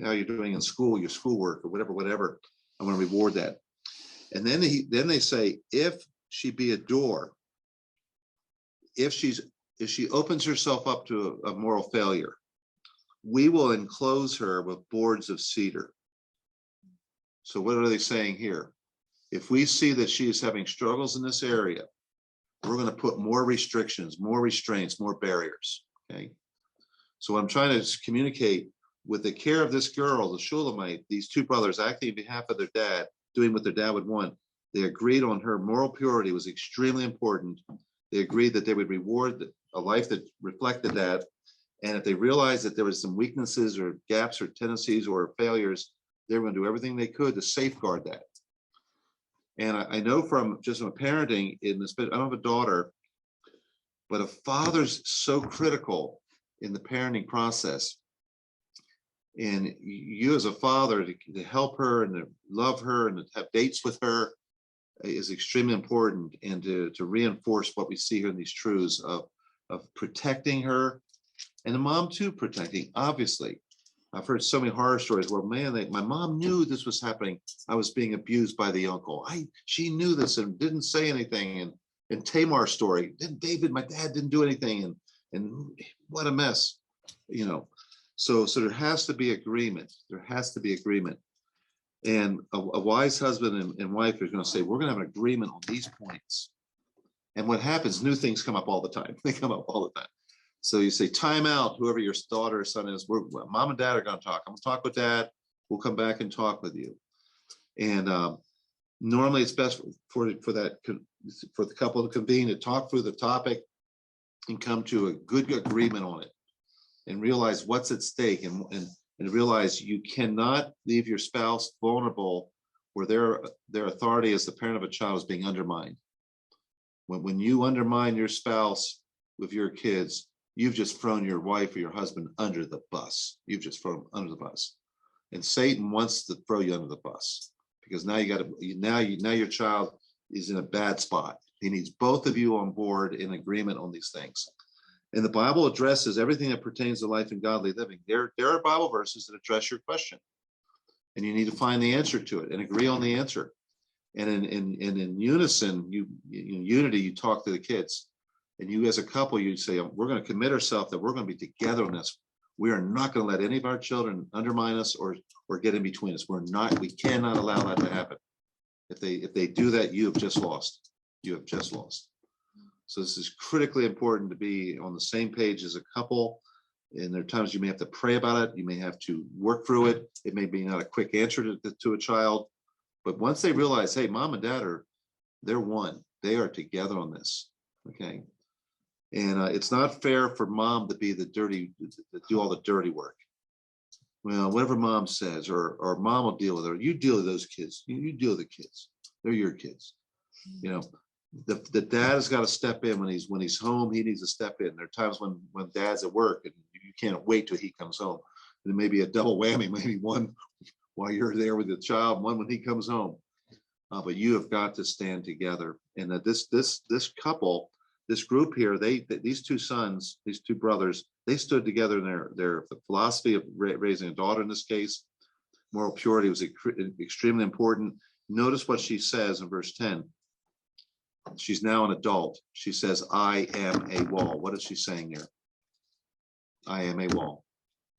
how you're doing in school, your schoolwork or whatever. I'm going to reward that. And then they say, if she be a door, if she opens herself up to a moral failure, we will enclose her with boards of cedar. So what are they saying here? If we see that she is having struggles in this area, we're going to put more restrictions, more restraints, more barriers. Okay. So I'm trying to communicate with the care of this girl, the Shulamite, these two brothers acting on behalf of their dad, doing what their dad would want. They agreed on her moral purity was extremely important. They agreed that they would reward a life that reflected that. And if they realized that there was some weaknesses or gaps or tendencies or failures, they were going to do everything they could to safeguard that. And I know from just from parenting, I don't have a daughter, but a father's so critical in the parenting process. And you as a father to help her and to love her and to have dates with her is extremely important, and to reinforce what we see here in these truths of protecting her, and the mom too protecting. Obviously, I've heard so many horror stories where, man, my mom knew this was happening. I was being abused by the uncle. She knew this and didn't say anything. And Tamar's story, David, my dad didn't do anything, and what a mess, you know. So there has to be agreement. There has to be agreement. And a wise husband and wife are going to say, we're going to have an agreement on these points. And what happens, new things come up all the time. They come up all the time. So you say, time out, whoever your daughter or son is, mom and dad are going to talk. I'm going to talk with dad. We'll come back and talk with you. And normally it's best for the couple to convene to talk through the topic and come to a good agreement on it, and realize what's at stake, and realize you cannot leave your spouse vulnerable where their authority as the parent of a child is being undermined. When you undermine your spouse with your kids, you've just thrown your wife or your husband under the bus. You've just thrown them under the bus. And Satan wants to throw you under the bus, because now now your child is in a bad spot. He needs both of you on board in agreement on these things. And the Bible addresses everything that pertains to life and godly living. There are Bible verses that address your question, and you need to find the answer to it and agree on the answer. And in unison, in unity, you talk to the kids, and you as a couple, you say, we're going to commit ourselves that we're going to be together on this. We are not going to let any of our children undermine us or get in between us. We cannot allow that to happen. If they do that, you have just lost. You have just lost. So this is critically important to be on the same page as a couple. And there are times you may have to pray about it. You may have to work through it. It may be not a quick answer to a child, but once they realize, hey, mom and dad they're one. They are together on this. Okay. And it's not fair for mom to be to do all the dirty work. Well, whatever mom says, or mom will deal with her. You deal with those kids. You deal with the kids. They're your kids. You know, the dad has got to step in when he's home. He needs to step in. There are times when dad's at work and you can't wait till he comes home. And it may be a double whammy, maybe one while you're there with the child, one when he comes home. But you have got to stand together. And that this couple, this group here, these two sons, these two brothers, they stood together in their philosophy of raising a daughter in this case. Moral purity was extremely important. Notice what she says in verse 10. She's now an adult. She says, I am a wall. What is she saying here? I am a wall.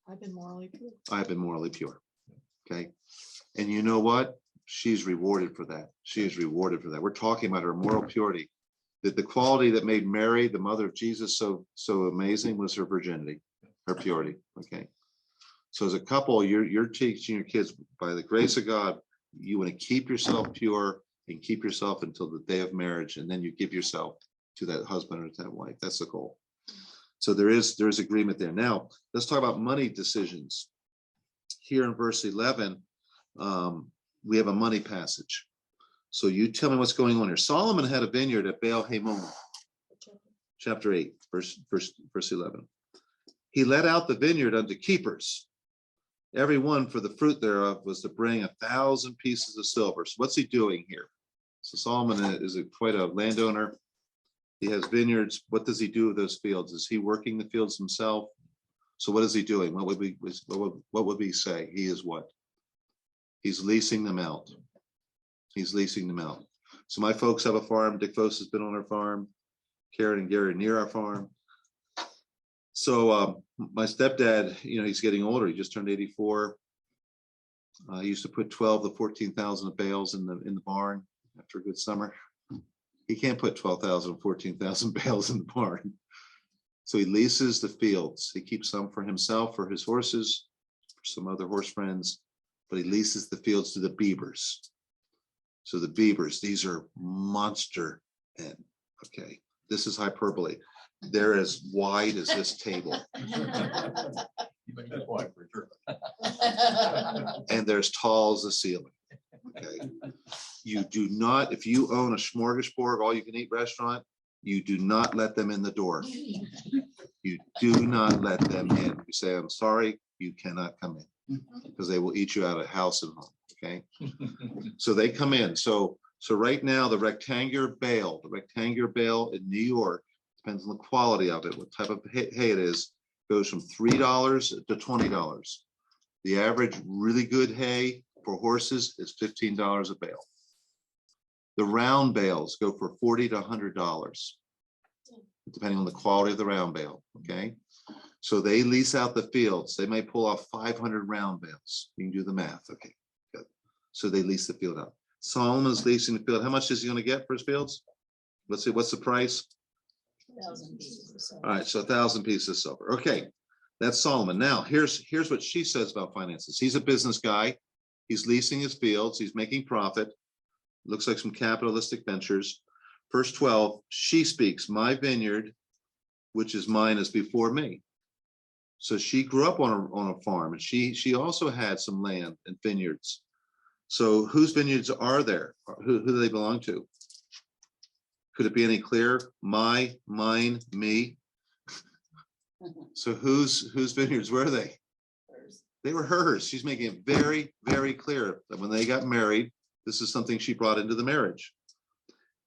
I've been morally pure. I've been morally pure. Okay. And you know what? She's rewarded for that. She is rewarded for that. We're talking about her moral purity. That the quality that made Mary, the mother of Jesus, so amazing was her virginity, her purity. Okay. So as a couple, you're teaching your kids, by the grace of God, you want to keep yourself pure and keep yourself until the day of marriage, and then you give yourself to that husband or to that wife. That's the goal. So there is agreement there. Now let's talk about money decisions. Here in verse 11, we have a money passage. So you tell me what's going on here. Solomon had a vineyard at Baal Hamon, chapter 8, verse 11. He let out the vineyard unto keepers. Every one for the fruit thereof was to bring 1,000 pieces of silver. So what's he doing here? So Solomon is quite a landowner. He has vineyards. What does he do with those fields? Is he working the fields himself? So what is he doing? What would we say? He is what? He's leasing them out. He's leasing them out. So my folks have a farm. Dick Vos has been on our farm. Karen and Gary near our farm. So my stepdad, he's getting older. He just turned 84. He used to put 12 to 14,000 of bales in the barn after a good summer. He can't put 12,000 or 14,000 bales in the barn. So he leases the fields. He keeps some for himself, for his horses, for some other horse friends, but he leases the fields to the beavers. So the beavers, these are monster men. Okay, this is hyperbole. They're as wide as this table. And they're as tall as the ceiling. Okay. You do not, if you own a smorgasbord, all you can eat restaurant, you do not let them in the door. You do not let them in. You say, I'm sorry, you cannot come in, because they will eat you out of house and home. Okay. So they come in. So right now, the rectangular bale in New York, depends on the quality of it, what type of hay it is, goes from $3 to $20. The average really good hay for horses is $15 a bale. The round bales go for $40 to $100, depending on the quality of the round bale. Okay. So they lease out the fields. They may pull off 500 round bales. You can do the math. Okay. Good. So they lease the field out. Solomon's leasing the field. How much is he going to get for his fields? Let's see. What's the price? 1,000 pieces of silver. All right. So 1,000 pieces of silver. Okay. That's Solomon. Now here's what she says about finances. He's a business guy. He's leasing his fields. He's making profit. Looks like some capitalistic ventures. Verse 12, she speaks, my vineyard, which is mine, is before me. So she grew up on a farm, and she also had some land and vineyards. So whose vineyards are there? Who do they belong to? Could it be any clearer? My, mine, me. So whose vineyards were they? Hers. They were hers. She's making it very, very clear that when they got married, this is something she brought into the marriage.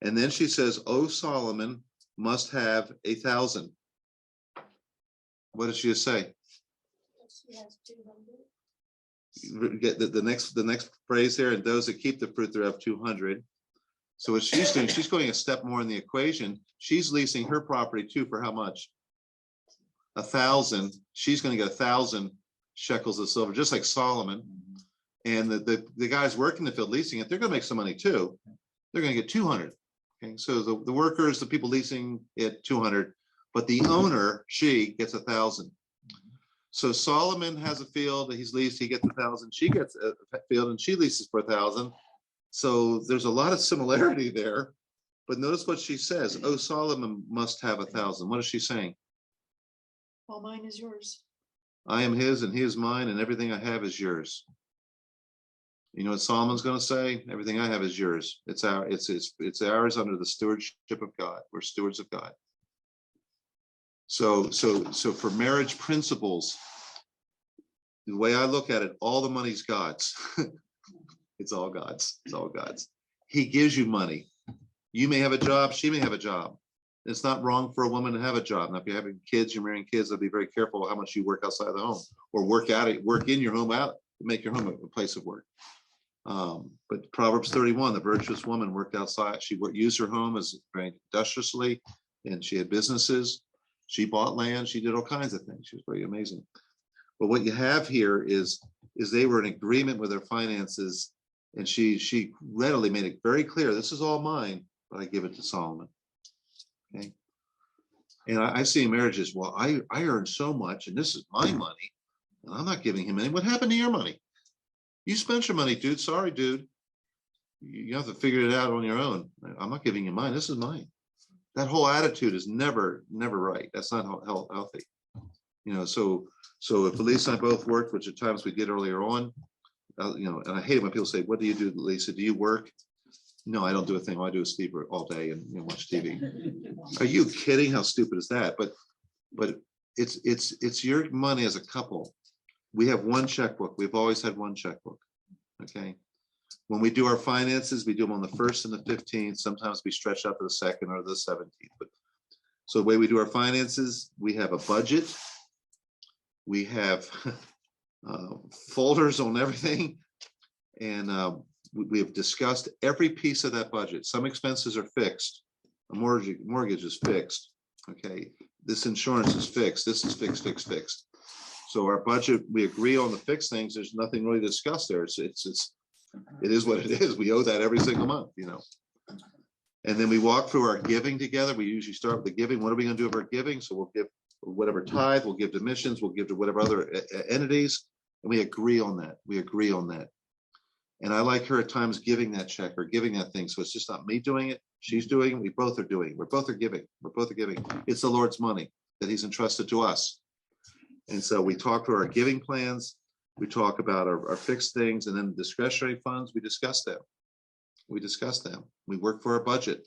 And then she says, "O Solomon must have 1,000." What does she say? She has 200. Get the next phrase there, and those that keep the fruit thereof 200. So what she's doing, she's going a step more in the equation. She's leasing her property too for how much? 1,000. She's going to get 1,000 shekels of silver, just like Solomon. And the guys working the field leasing it, they're going to make some money too. They're going to get 200. Okay, so the workers, the people leasing it, 200, but the owner, she gets 1,000. So Solomon has a field that he's leased, he gets 1,000. She gets a field and she leases for 1,000. So there's a lot of similarity there. But notice what she says: "Oh, Solomon must have 1,000." What is she saying? All mine is yours. I am his and he is mine, and everything I have is yours. You know what Solomon's going to say? Everything I have is yours. It's ours under the stewardship of God. We're stewards of God. So for marriage principles, the way I look at it, all the money's God's. It's all God's. It's all God's. He gives you money. You may have a job. She may have a job. It's not wrong for a woman to have a job. Now, if you're having kids, you're marrying kids, I'll be very careful how much you work outside the home, or work in your home out to make your home a place of work. But Proverbs 31, the virtuous woman worked outside. She used her home as very industriously, and she had businesses. She bought land. She did all kinds of things. She was very amazing. But what you have here is they were in agreement with their finances, and she readily made it very clear, this is all mine, but I give it to Solomon. Okay. And I see marriages, well, I earn so much, and this is my money, and I'm not giving him any. What happened to your money? You spent your money, dude. Sorry, dude. You have to figure it out on your own. I'm not giving you mine. This is mine. That whole attitude is never right. That's not healthy. You know, so if Lisa and I both worked, which at times we did earlier on, and I hate it when people say, "What do you do, Lisa? Do you work?" No, I don't do a thing. All I do is sleep all day and watch TV. Are you kidding? How stupid is that? But it's your money as a couple. We have one checkbook. We've always had one checkbook. Okay. When we do our finances, we do them on the 1st and the 15th. Sometimes we stretch out to the 2nd or the 17th. But so the way we do our finances, we have a budget. We have folders on everything. And we have discussed every piece of that budget. Some expenses are fixed. A mortgage is fixed. Okay. This insurance is fixed. This is fixed. So our budget, we agree on the fixed things. There's nothing really to discuss there. It is what it is. We owe that every single month, you know. And then we walk through our giving together. We usually start with the giving. What are we going to do with our giving? So we'll give whatever tithe, we'll give to missions, we'll give to whatever other entities. And we agree on that. And I like her at times giving that check or giving that thing. So it's just not me doing it. She's doing it. We both are doing it. We're both are giving. It's the Lord's money that he's entrusted to us. And so we talk through our giving plans. We talk about our fixed things, and then discretionary funds, we discuss them. We work for our budget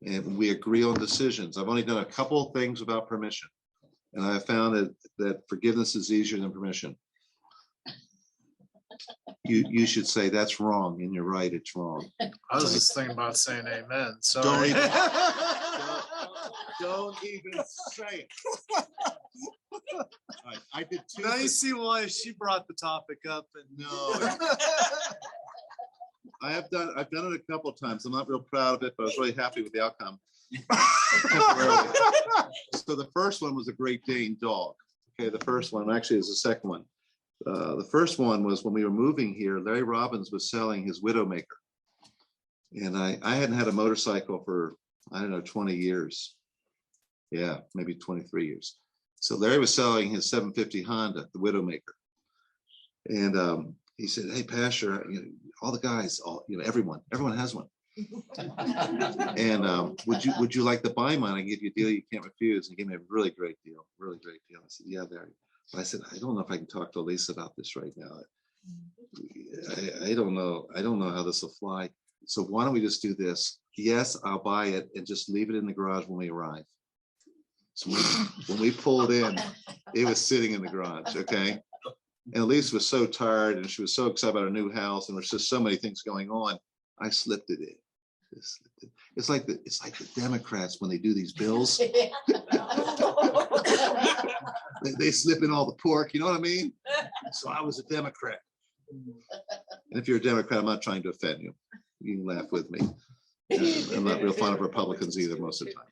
and we agree on decisions. I've only done a couple of things without permission. And I have found that forgiveness is easier than permission. You should say that's wrong, and you're right, it's wrong. I was just thinking about saying amen. Don't Sorry. even, don't even say it. I did two. Now you see why she brought the topic up. And No. I've done it a couple of times. I'm not real proud of it, but I was really happy with the outcome. Temporarily. So the first one was a Great Dane dog. Okay, the first one actually is the second one. The first one was when we were moving here, Larry Robbins was selling his Widowmaker. And I hadn't had a motorcycle for, I don't know, 20 years. Yeah, maybe 23 years. So Larry was selling his 750 Honda, the Widowmaker. And he said, hey, Pastor, all the guys, everyone has one. And would you like to buy mine? I give you a deal you can't refuse. And he gave me a really great deal. I said, yeah, Larry. But I said, I don't know if I can talk to Lisa about this right now. I don't know. I don't know how this will fly. So why don't we just do this? Yes, I'll buy it and just leave it in the garage when we arrive. So when we pulled in, it was sitting in the garage. Okay. And Lisa was so tired and she was so excited about her new house, and there's just so many things going on. I slipped it in. It's like the Democrats when they do these bills. They slip in all the pork, you know what I mean? So I was a Democrat. And if you're a Democrat, I'm not trying to offend you. You can laugh with me. I'm not real fond of Republicans either most of the time.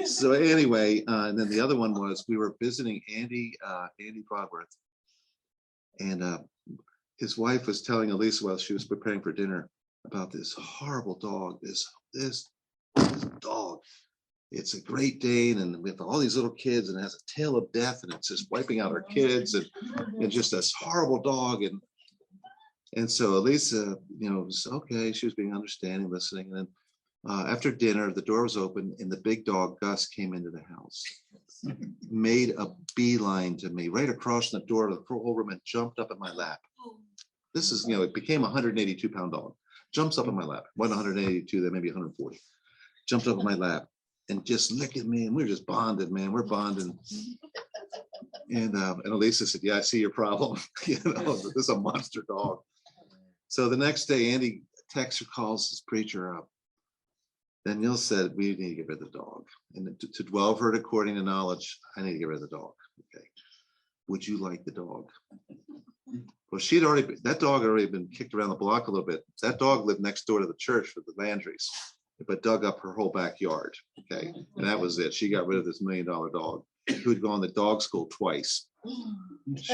So anyway, and then the other one was we were visiting Andy Broadworth, and his wife was telling Elisa while she was preparing for dinner about this horrible dog. This dog. It's a Great Dane, and we have all these little kids, and it has a tail of death, and it's just wiping out our kids, and just this horrible dog. And so Elisa, was okay. She was being understanding, listening. And then after dinner, the door was open, and the big dog Gus came into the house, made a beeline to me, right across the door of the whole room, and jumped up in my lap. This is, it became a 182-pound dog. Jumps up in my lap. Wasn't 182, then maybe 140. Jumped up in my lap and just licking me, and we were just bonded, man. We're bonding. And Elisa said, yeah, I see your problem. This is a monster dog. So the next day, Andy texts or calls his preacher up. Danielle said, we need to get rid of the dog. And to 12 herd according to knowledge, I need to get rid of the dog. Okay. Would you like the dog? Well, that dog had already been kicked around the block a little bit. That dog lived next door to the church for the Landrys, but dug up her whole backyard. Okay. And that was it. She got rid of this $1 million dog who had gone to dog school twice.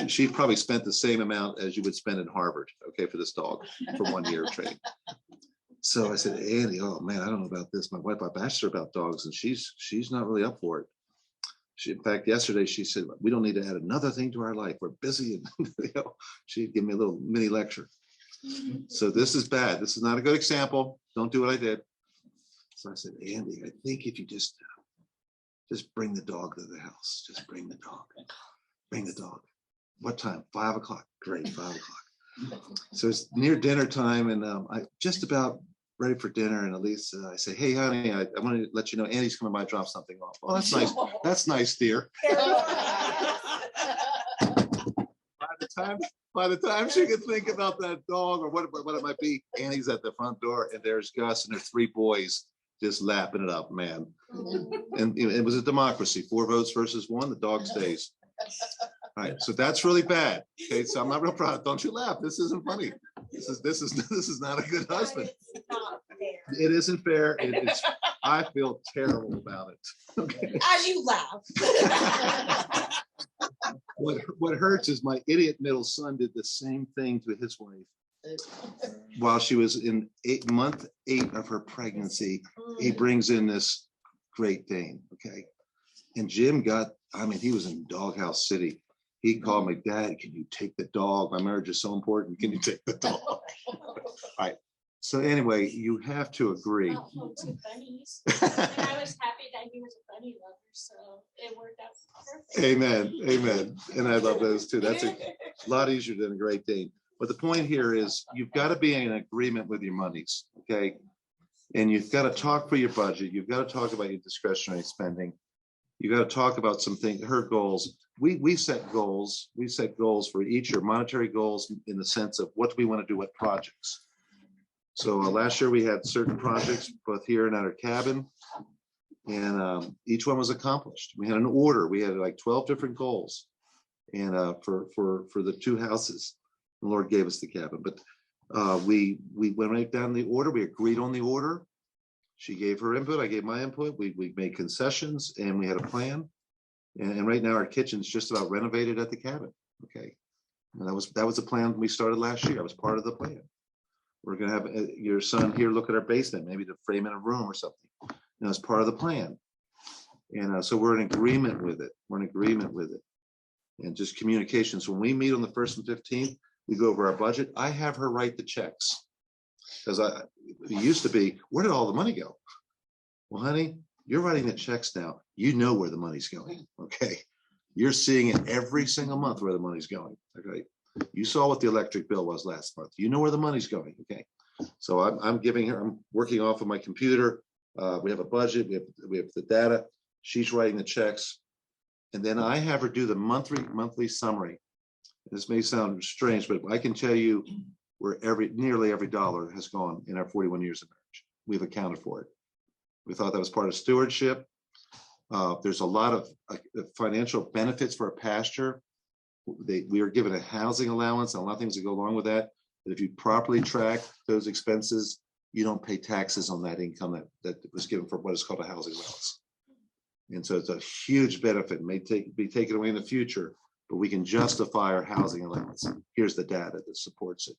She probably spent the same amount as you would spend in Harvard, okay, for this dog for 1 year of training. So I said, Andy, oh man, I don't know about this. My wife, I've asked her about dogs, and she's not really up for it. In fact, yesterday she said, we don't need to add another thing to our life. We're busy. And she'd give me a little mini lecture. So this is bad. This is not a good example. Don't do what I did. So I said, Andy, I think if you just bring the dog to the house, just bring the dog. Bring the dog. What time? 5 o'clock. Great, 5 o'clock. So it's near dinner time, and I just about ready for dinner, and Elise, I say, hey, honey, I want to let you know Andy's coming by to drop something off. Oh, that's nice. That's nice, dear. By the time she could think about that dog or what it might be, Annie's at the front door, and there's Gus and their 3 boys just lapping it up, man. And you know, it was a democracy, 4 votes versus 1, the dog stays. All right, so that's really bad. Okay, so I'm not real proud. Don't you laugh. This isn't funny. This is not a good husband. It's not fair. It isn't fair. It's I feel terrible about it. Okay. As you laugh. What hurts is my idiot middle son did the same thing to his wife while she was in month 8 of her pregnancy. He brings in this Great Dane. Okay. And Jim he was in Doghouse City. He called me, Dad, can you take the dog? My marriage is so important. Can you take the dog? All right. So anyway, you have to agree. Well, two bunnies. And I was happy that he was a bunny lover, so it worked out perfect. Amen. Amen. And I love those too. That's a lot easier than a Great Dane. But the point here is you've got to be in agreement with your monies. Okay. And you've got to talk for your budget. You've got to talk about your discretionary spending. You got to talk about something, her goals. We set goals. We set goals for each, your monetary goals in the sense of what do we want to do, what projects. So last year we had certain projects both here and at our cabin, and each one was accomplished. We had an order. We had like 12 different goals, and for the 2 houses, the Lord gave us the cabin. But we went right down the order. We agreed on the order. She gave her input. I gave my input. We made concessions, and we had a plan. And right now our kitchen's just about renovated at the cabin. Okay, and that was the plan we started last year. I was part of the plan. We're gonna have your son here look at our basement, maybe to frame in a room or something. You know, as part of the plan. And so we're in agreement with it. We're in agreement with it. And just communications. When we meet on the 1st and 15th, we go over our budget. I have her write the checks. Because it used to be, where did all the money go? Well, honey, you're writing the checks now. You know where the money's going. Okay. You're seeing it every single month where the money's going. Okay. You saw what the electric bill was last month. You know where the money's going. Okay. So I'm working off of my computer. We have a budget. We have the data. She's writing the checks. And then I have her do the monthly summary. This may sound strange, but I can tell you where nearly every dollar has gone in our 41 years of marriage. We've accounted for it. We thought that was part of stewardship. There's a lot of financial benefits for a pastor. We are given a housing allowance and a lot of things that go along with that. But if you properly track those expenses, you don't pay taxes on that income that was given for what is called a housing allowance. And so it's a huge benefit. It may be taken away in the future, but we can justify our housing allowance. Here's the data that supports it.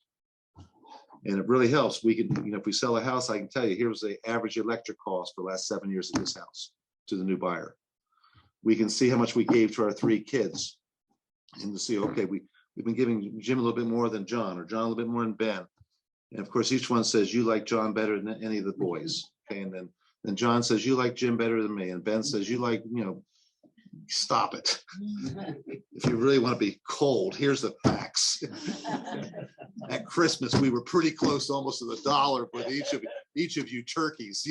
And it really helps. We can, if we sell a house, I can tell you, here's the average electric cost for the last 7 years of this house to the new buyer. We can see how much we gave to our 3 kids and to see, okay, we've been giving Jim a little bit more than John, or John a little bit more than Ben. And of course, each one says, you like John better than any of the boys. Okay. And then John says, you like Jim better than me. And Ben says, you like, stop it. If you really want to be cold, here's the facts. At Christmas, we were pretty close almost to the dollar with each of you turkeys,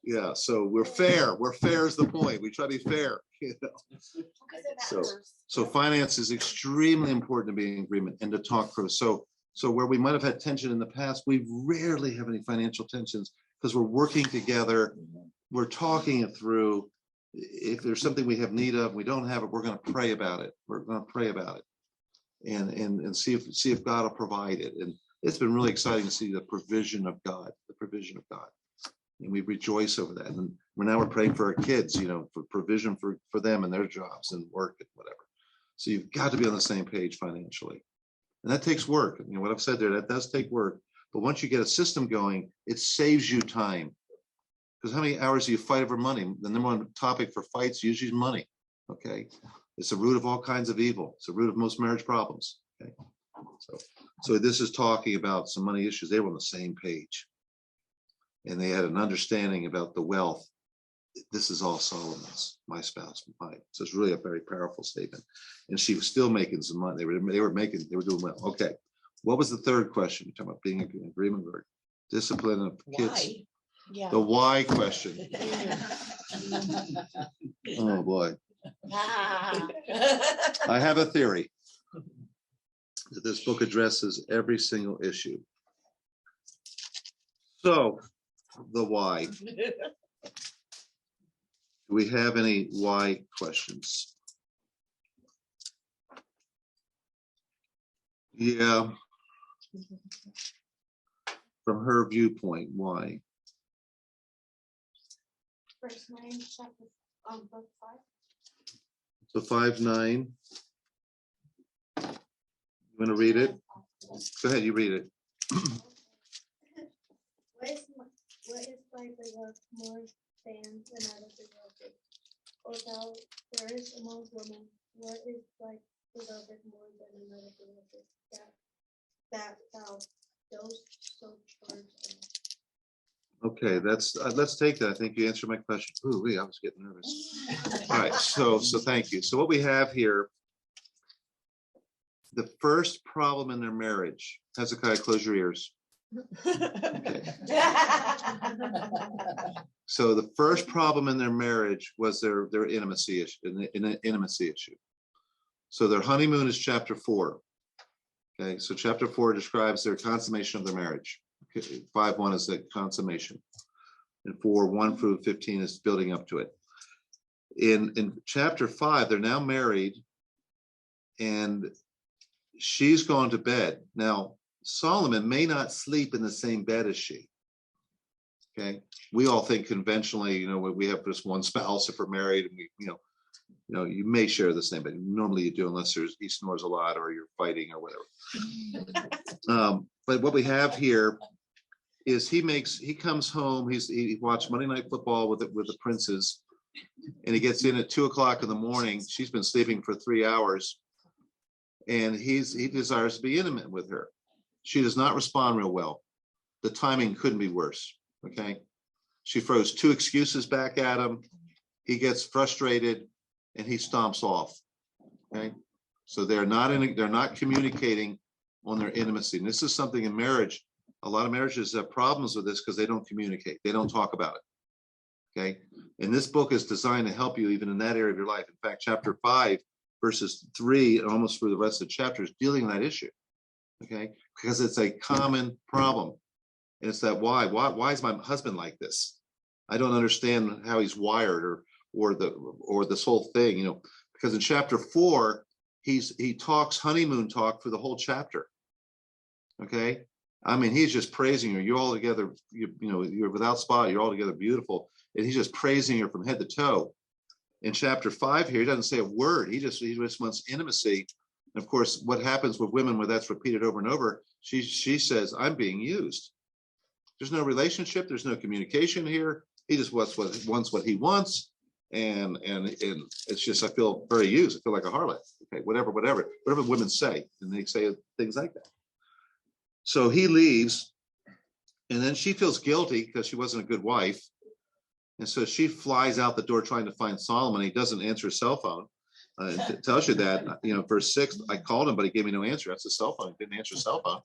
Yeah, so we're fair. We're fair is the point. We try to be fair. So finance is extremely important to be in agreement and to talk through. So where we might have had tension in the past, we rarely have any financial tensions because we're working together. We're talking it through. If there's something we have need of, we don't have it, we're going to pray about it. We're going to pray about it and see if God will provide it. And it's been really exciting to see the provision of God, And we rejoice over that. And we're praying for our kids, for provision for them and their jobs and work and whatever. So you've got to be on the same page financially. And that takes work. What I've said there, that does take work. But once you get a system going, it saves you time. Because how many hours do you fight over money? The number one topic for fights usually is money. Okay. It's the root of all kinds of evil. It's the root of most marriage problems. Okay. So this is talking about some money issues. They were on the same page. And they had an understanding about the wealth. This is all Solomon's, my spouse, mine. So it's really a very powerful statement. And she was still making some money. They were doing well. Okay. What was the third question? You're talking about being in agreement. Discipline of kids. Why? Yeah. The why question. Oh, boy. Ah. I have a theory that this book addresses every single issue. So, the why. Do we have any why questions? Yeah. From her viewpoint, why? Verse 9, chapter, book 5. So 5:9. You want to read it? Go ahead, you read it. What is thy beloved more than another beloved? O thou fairest among women, what is thy beloved more than another beloved? That thou dost so charge them. Okay, let's take that. I think you answered my question. Ooh, I was getting nervous. All right, so thank you. So what we have here, the first problem in their marriage, Hezekiah, close your ears. So the first problem in their marriage was their intimacy issue, an intimacy issue. So their honeymoon is chapter 4. Okay, so chapter 4 describes their consummation of their marriage. 5:1 is the consummation, and 4:1 through 15 is building up to it. In chapter 5, they're now married, and she's gone to bed. Now, Solomon may not sleep in the same bed as she. Okay, we all think conventionally, we have just one spouse if we're married, and you may share the same, but normally you do unless he snores a lot or you're fighting or whatever. But what we have here is he comes home. He watched Monday Night Football with the Princes, and he gets in at 2:00 in the morning. She's been sleeping for 3 hours, and he desires to be intimate with her. She does not respond real well. The timing couldn't be worse. Okay, she throws 2 excuses back at him. He gets frustrated, and he stomps off. Okay, so they're not communicating on their intimacy. And this is something in marriage. A lot of marriages have problems with this because they don't communicate. They don't talk about it. Okay, and this book is designed to help you even in that area of your life. In fact, chapter 5, verses 3, and almost for the rest of the chapter, is dealing with that issue. Okay, because it's a common problem, and it's that why is my husband like this? I don't understand how he's wired, or this whole thing, because in chapter 4, he talks honeymoon talk for the whole chapter. Okay, I mean, he's just praising her. You're all together, you're without spot, you're all together beautiful, and he's just praising her from head to toe. In chapter 5 here, he doesn't say a word. He just wants intimacy. And of course, what happens with women where that's repeated over and over, she says, I'm being used. There's no relationship, there's no communication here. He just wants what he wants. And it's just, I feel very used. I feel like a harlot. Okay, whatever women say, and they say things like that. So he leaves, and then she feels guilty because she wasn't a good wife, and so she flies out the door trying to find Solomon. He doesn't answer his cell phone. It tells you that, verse 6. I called him, but he gave me no answer. That's a cell phone. He didn't answer his cell phone,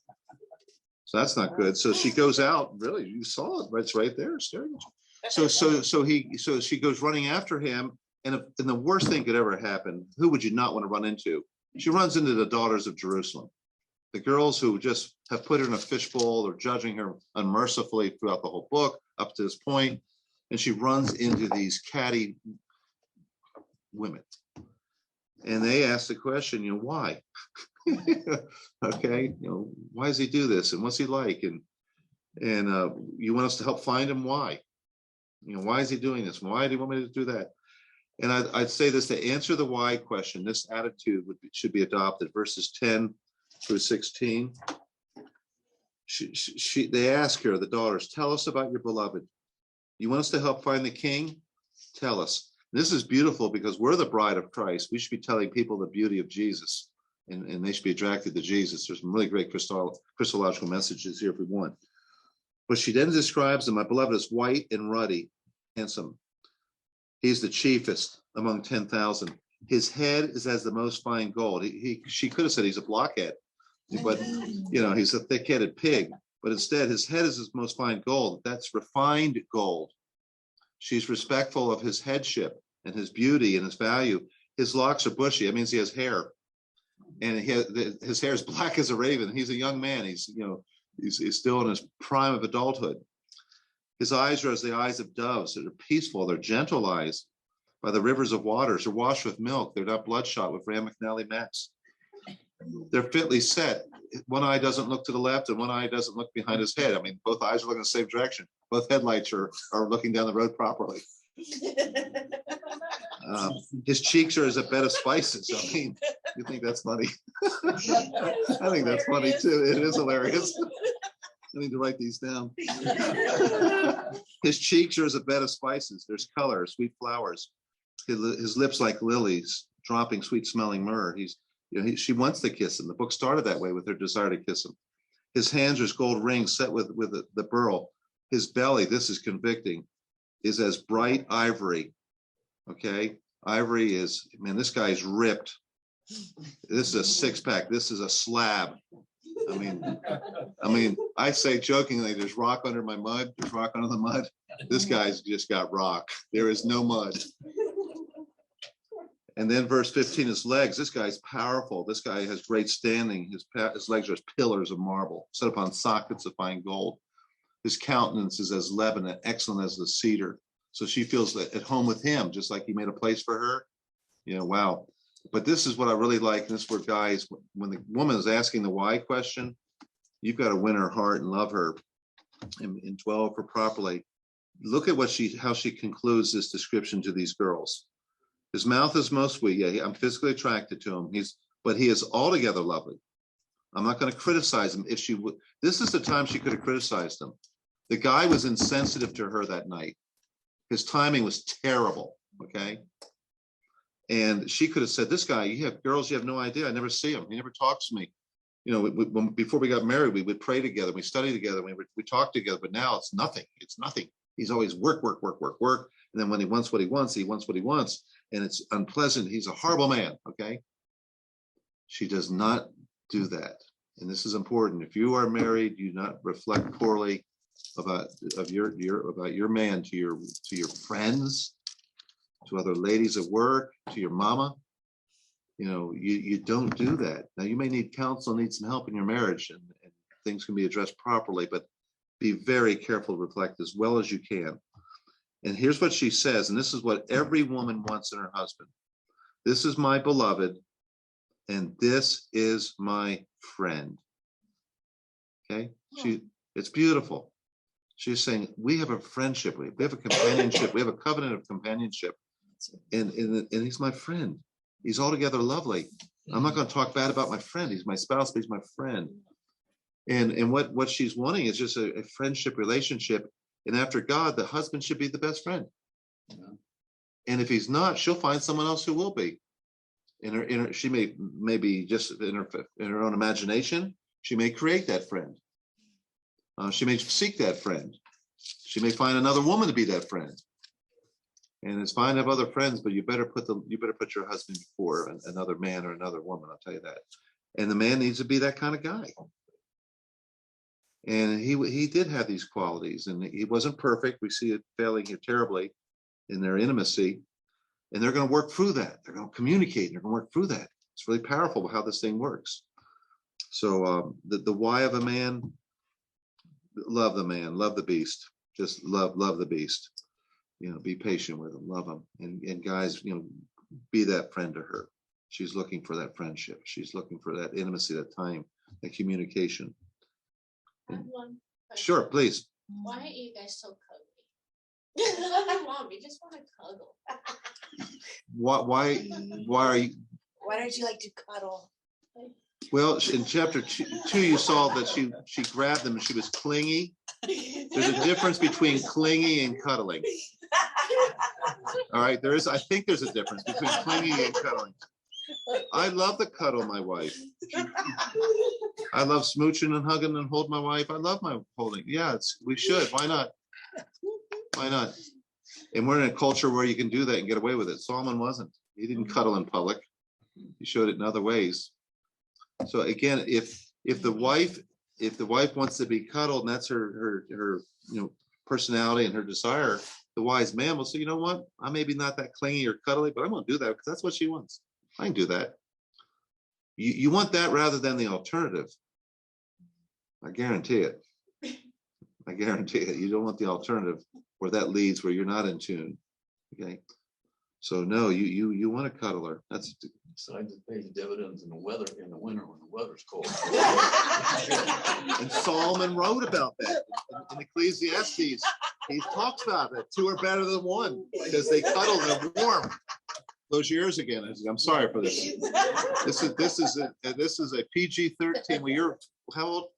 so that's not good. So she goes out. Really, you saw it. It's right there, staring at you. So she goes running after him, and the worst thing could ever happen, who would you not want to run into? She runs into the daughters of Jerusalem, the girls who just have put her in a fishbowl or judging her unmercifully throughout the whole book up to this point, and she runs into these catty women, and they ask the question, why? Okay, why does he do this, and what's he like, and you want us to help find him? Why? Why is he doing this? Why do you want me to do that? And I'd say this, to answer the why question, this attitude should be adopted. Verses 10 through 16. They ask her, the daughters, tell us about your beloved. You want us to help find the king? Tell us. This is beautiful because we're the bride of Christ. We should be telling people the beauty of Jesus, and they should be attracted to Jesus. There's some really great Christological messages here if we want. But she then describes him, my beloved is white and ruddy, handsome. He's the chiefest among 10,000. His head is as the most fine gold. She could have said he's a blockhead, but he's a thick-headed pig. but instead his head is his most fine gold. That's refined gold. She's respectful of his headship and his beauty and his value. His locks are bushy. That means he has hair, and his hair is black as a raven. He's a young man. He's still in his prime of adulthood. His eyes are as the eyes of doves. They're peaceful. They're gentle eyes by the rivers of waters. They're washed with milk. They're not bloodshot with Ram McNally mess. They're fitly set. One eye doesn't look to the left and one eye doesn't look behind his head. I mean, both eyes are looking the same direction. Both headlights are looking down the road properly. His cheeks are as a bed of spices. I mean, you think that's funny? I think that's funny too. It is hilarious. I need to write these down. His cheeks are as a bed of spices. There's color, sweet flowers. His lips like lilies, dropping sweet smelling myrrh. She wants to kiss him. The book started that way with her desire to kiss him. His hands are as gold rings set with the beryl. His belly, this is convicting, is as bright ivory. Okay, ivory is, man, this guy is ripped. This is a six pack. This is a slab. I mean, I say jokingly, there's rock under my mud. There's rock under the mud. This guy's just got rock. There is no mud. And then verse 15, his legs. This guy's powerful. This guy has great standing. His legs are as pillars of marble, set upon sockets of fine gold. His countenance is as Lebanon, excellent as the cedar. So she feels at home with him, just like he made a place for her. Wow. But this is what I really like. And this is where guys, when the woman is asking the why question, you've got to win her heart and love her and dwell her properly. Look at how she concludes this description to these girls. His mouth is most sweet. Yeah, I'm physically attracted to him. But he is altogether lovely. I'm not going to criticize him. If she would, this is the time she could have criticized him. The guy was insensitive to her that night. His timing was terrible. Okay. And she could have said, this guy, you have girls, you have no idea. I never see him. He never talks to me. Before we got married, we would pray together. We study together. We talk together. But now it's nothing. It's nothing. He's always work. And then when he wants what he wants, he wants what he wants. And it's unpleasant. He's a horrible man. Okay. She does not do that. And this is important. If you are married, you not reflect poorly about your man to your friends, to other ladies at work, to your mama. You don't do that. Now you may need counsel, need some help in your marriage, and things can be addressed properly, but be very careful to reflect as well as you can. And here's what she says, and this is what every woman wants in her husband. This is my beloved, and this is my friend. Okay, it's beautiful. She's saying we have a friendship, we have a companionship, we have a covenant of companionship, and he's my friend. He's altogether lovely. I'm not going to talk bad about my friend. He's my spouse, but he's my friend. And what she's wanting is just a friendship relationship. And after God, the husband should be the best friend. Yeah. And if he's not, she'll find someone else who will be. She may be just in her own imagination. She may create that friend. She may seek that friend. She may find another woman to be that friend. And it's fine to have other friends, but you better put your husband before another man or another woman. I'll tell you that. And the man needs to be that kind of guy. And he did have these qualities, and he wasn't perfect. We see it failing here terribly in their intimacy, and they're going to work through that. They're going to communicate. And they're going to work through that. It's really powerful how this thing works. So the why of a man: love the man, love the beast. Just love the beast. Be patient with him, love him, and guys, be that friend to her. She's looking for that friendship. She's looking for that intimacy, that time, that communication. I have one question. Sure, please. Why are you guys so cuddly? That's what I want. We just want to cuddle. Why are you? Why don't you like to cuddle? Well, in chapter 2, you saw that she grabbed them and she was clingy. There's a difference between clingy and cuddling. All right, I think there's a difference between clingy and cuddling. I love to cuddle my wife. I love smooching and hugging and hold my wife. I love my holding. Yeah, we should. Why not? Why not? And we're in a culture where you can do that and get away with it. Solomon wasn't. He didn't cuddle in public. He showed it in other ways. So again, if the wife if the wife wants to be cuddled and that's her personality and her desire, the wise man will say, you know what? I may be not that clingy or cuddly, but I'm gonna do that because that's what she wants. I can do that. You want that rather than the alternative. I guarantee it. I guarantee it. You don't want the alternative where that leads where you're not in tune. Okay. So no, you want to cuddle her. That's Besides, it pays dividends in the winter when the weather's cold. and Solomon wrote about that in Ecclesiastes. He talks about that. Two are better than one because they cuddle and they're warm. Those years again. I'm sorry for this. This is a PG-13. Well, you're how old?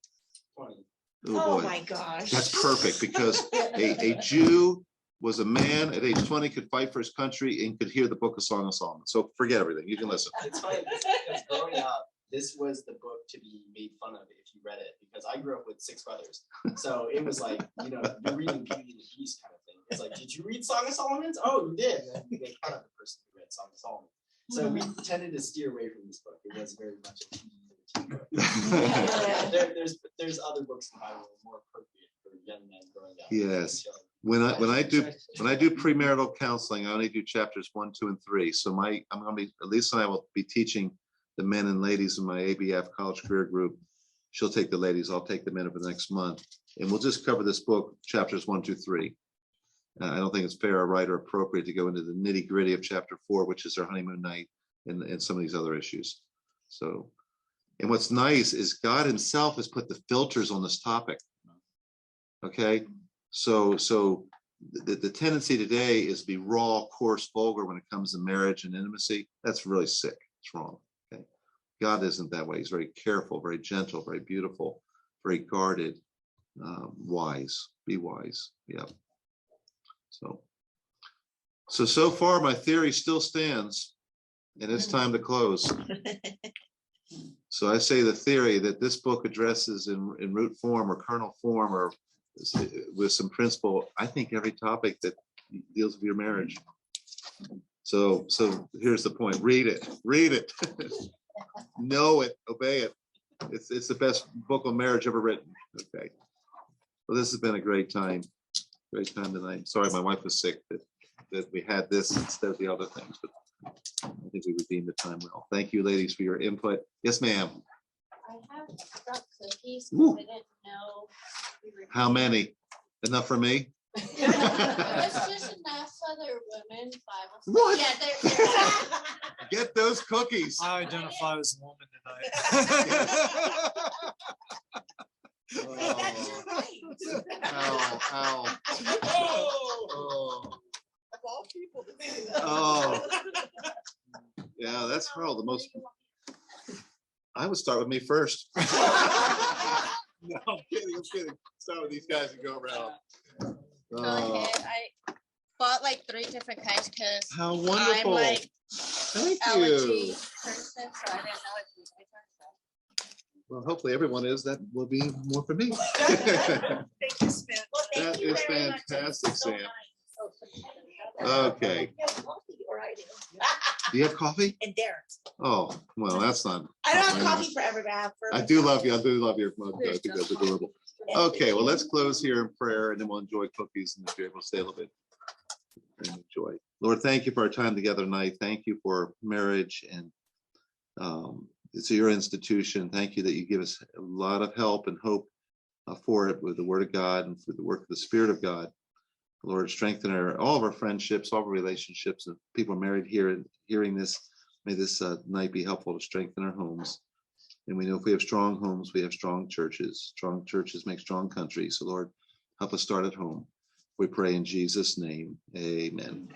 20. Oh, boy. My gosh. That's perfect because a Jew was a man at age 20, could fight for his country and could hear the book of Song of Solomon. So forget everything. You can listen. It's funny because growing up, this was the book to be made fun of if you read it, because I grew up with 6 brothers. So it was like, you're reading Beauty and the Beast kind of thing. It's like, did you read Song of Solomon? Oh, you did. And they make fun of the person who read Song of Solomon. So we tended to steer away from this book. It was very much a PG-13 book. There's other books in the Bible that are more appropriate for young men growing up. Yes. When I do premarital counseling, I only do chapters 1, 2, and 3. So I'm going to be, Lisa and I will be teaching the men and ladies in my ABF college career group. She'll take the ladies, I'll take the men over the next month, and we'll just cover this book, chapters 1, 2, 3. I don't think it's fair or right or appropriate to go into the nitty gritty of chapter 4, which is their honeymoon night, and some of these other issues. So, and what's nice is God Himself has put the filters on this topic. Okay. So the tendency today is to be raw, coarse, vulgar when it comes to marriage and intimacy. That's really sick. It's wrong. Okay. God isn't that way. He's very careful, very gentle, very beautiful, very guarded, wise. Be wise. Yeah. So far my theory still stands, and it's time to close. So I say the theory that this book addresses in root form or kernel form or with some principle, I think every topic that deals with your marriage. So here's the point. Read it. Know it, obey it. It's the best book on marriage ever written. Okay. Well, this has been a great time tonight. Sorry, my wife was sick that we had this instead of the other things, but I think we redeemed the time well. Thank you, ladies, for your input. Yes, ma'am. I have brought cookies, Ooh. but I didn't know. How many? Enough for me? It's just enough other women. What? Yeah, they're Get those cookies. I identify as a woman tonight. That's right. Ow. Of all people to say that. Oh. Yeah, that's Harold, the most. I would start with me first. No, I'm kidding. Start with these guys and go around. Go ahead. I bought like 3 different kinds because How I'm wonderful. like Thank allergy you. person, so I didn't know if you could. Well, hopefully everyone is. That will be more for me. Thank you, Smith. Well, thank That you is very much. fantastic, So Sam. nice. Okay. You have coffee, or I do. Do you have coffee? And Darren's. Oh, well, that's not. I don't have coffee for everybody. I do love you. I do love your mug. I think that's adorable. Okay, well, let's close here in prayer and then we'll enjoy cookies and if you're able to stay a little bit and enjoy. Lord, thank you for our time together tonight. Thank you for marriage and it's your institution. Thank you that you give us a lot of help and hope for it with the word of God and for the work of the Spirit of God. Lord, strengthen all of our friendships, all of our relationships. If people are married here and hearing this, may this night be helpful to strengthen our homes. And we know if we have strong homes, we have strong churches. Strong churches make strong countries. So Lord, help us start at home. We pray in Jesus' name. Amen.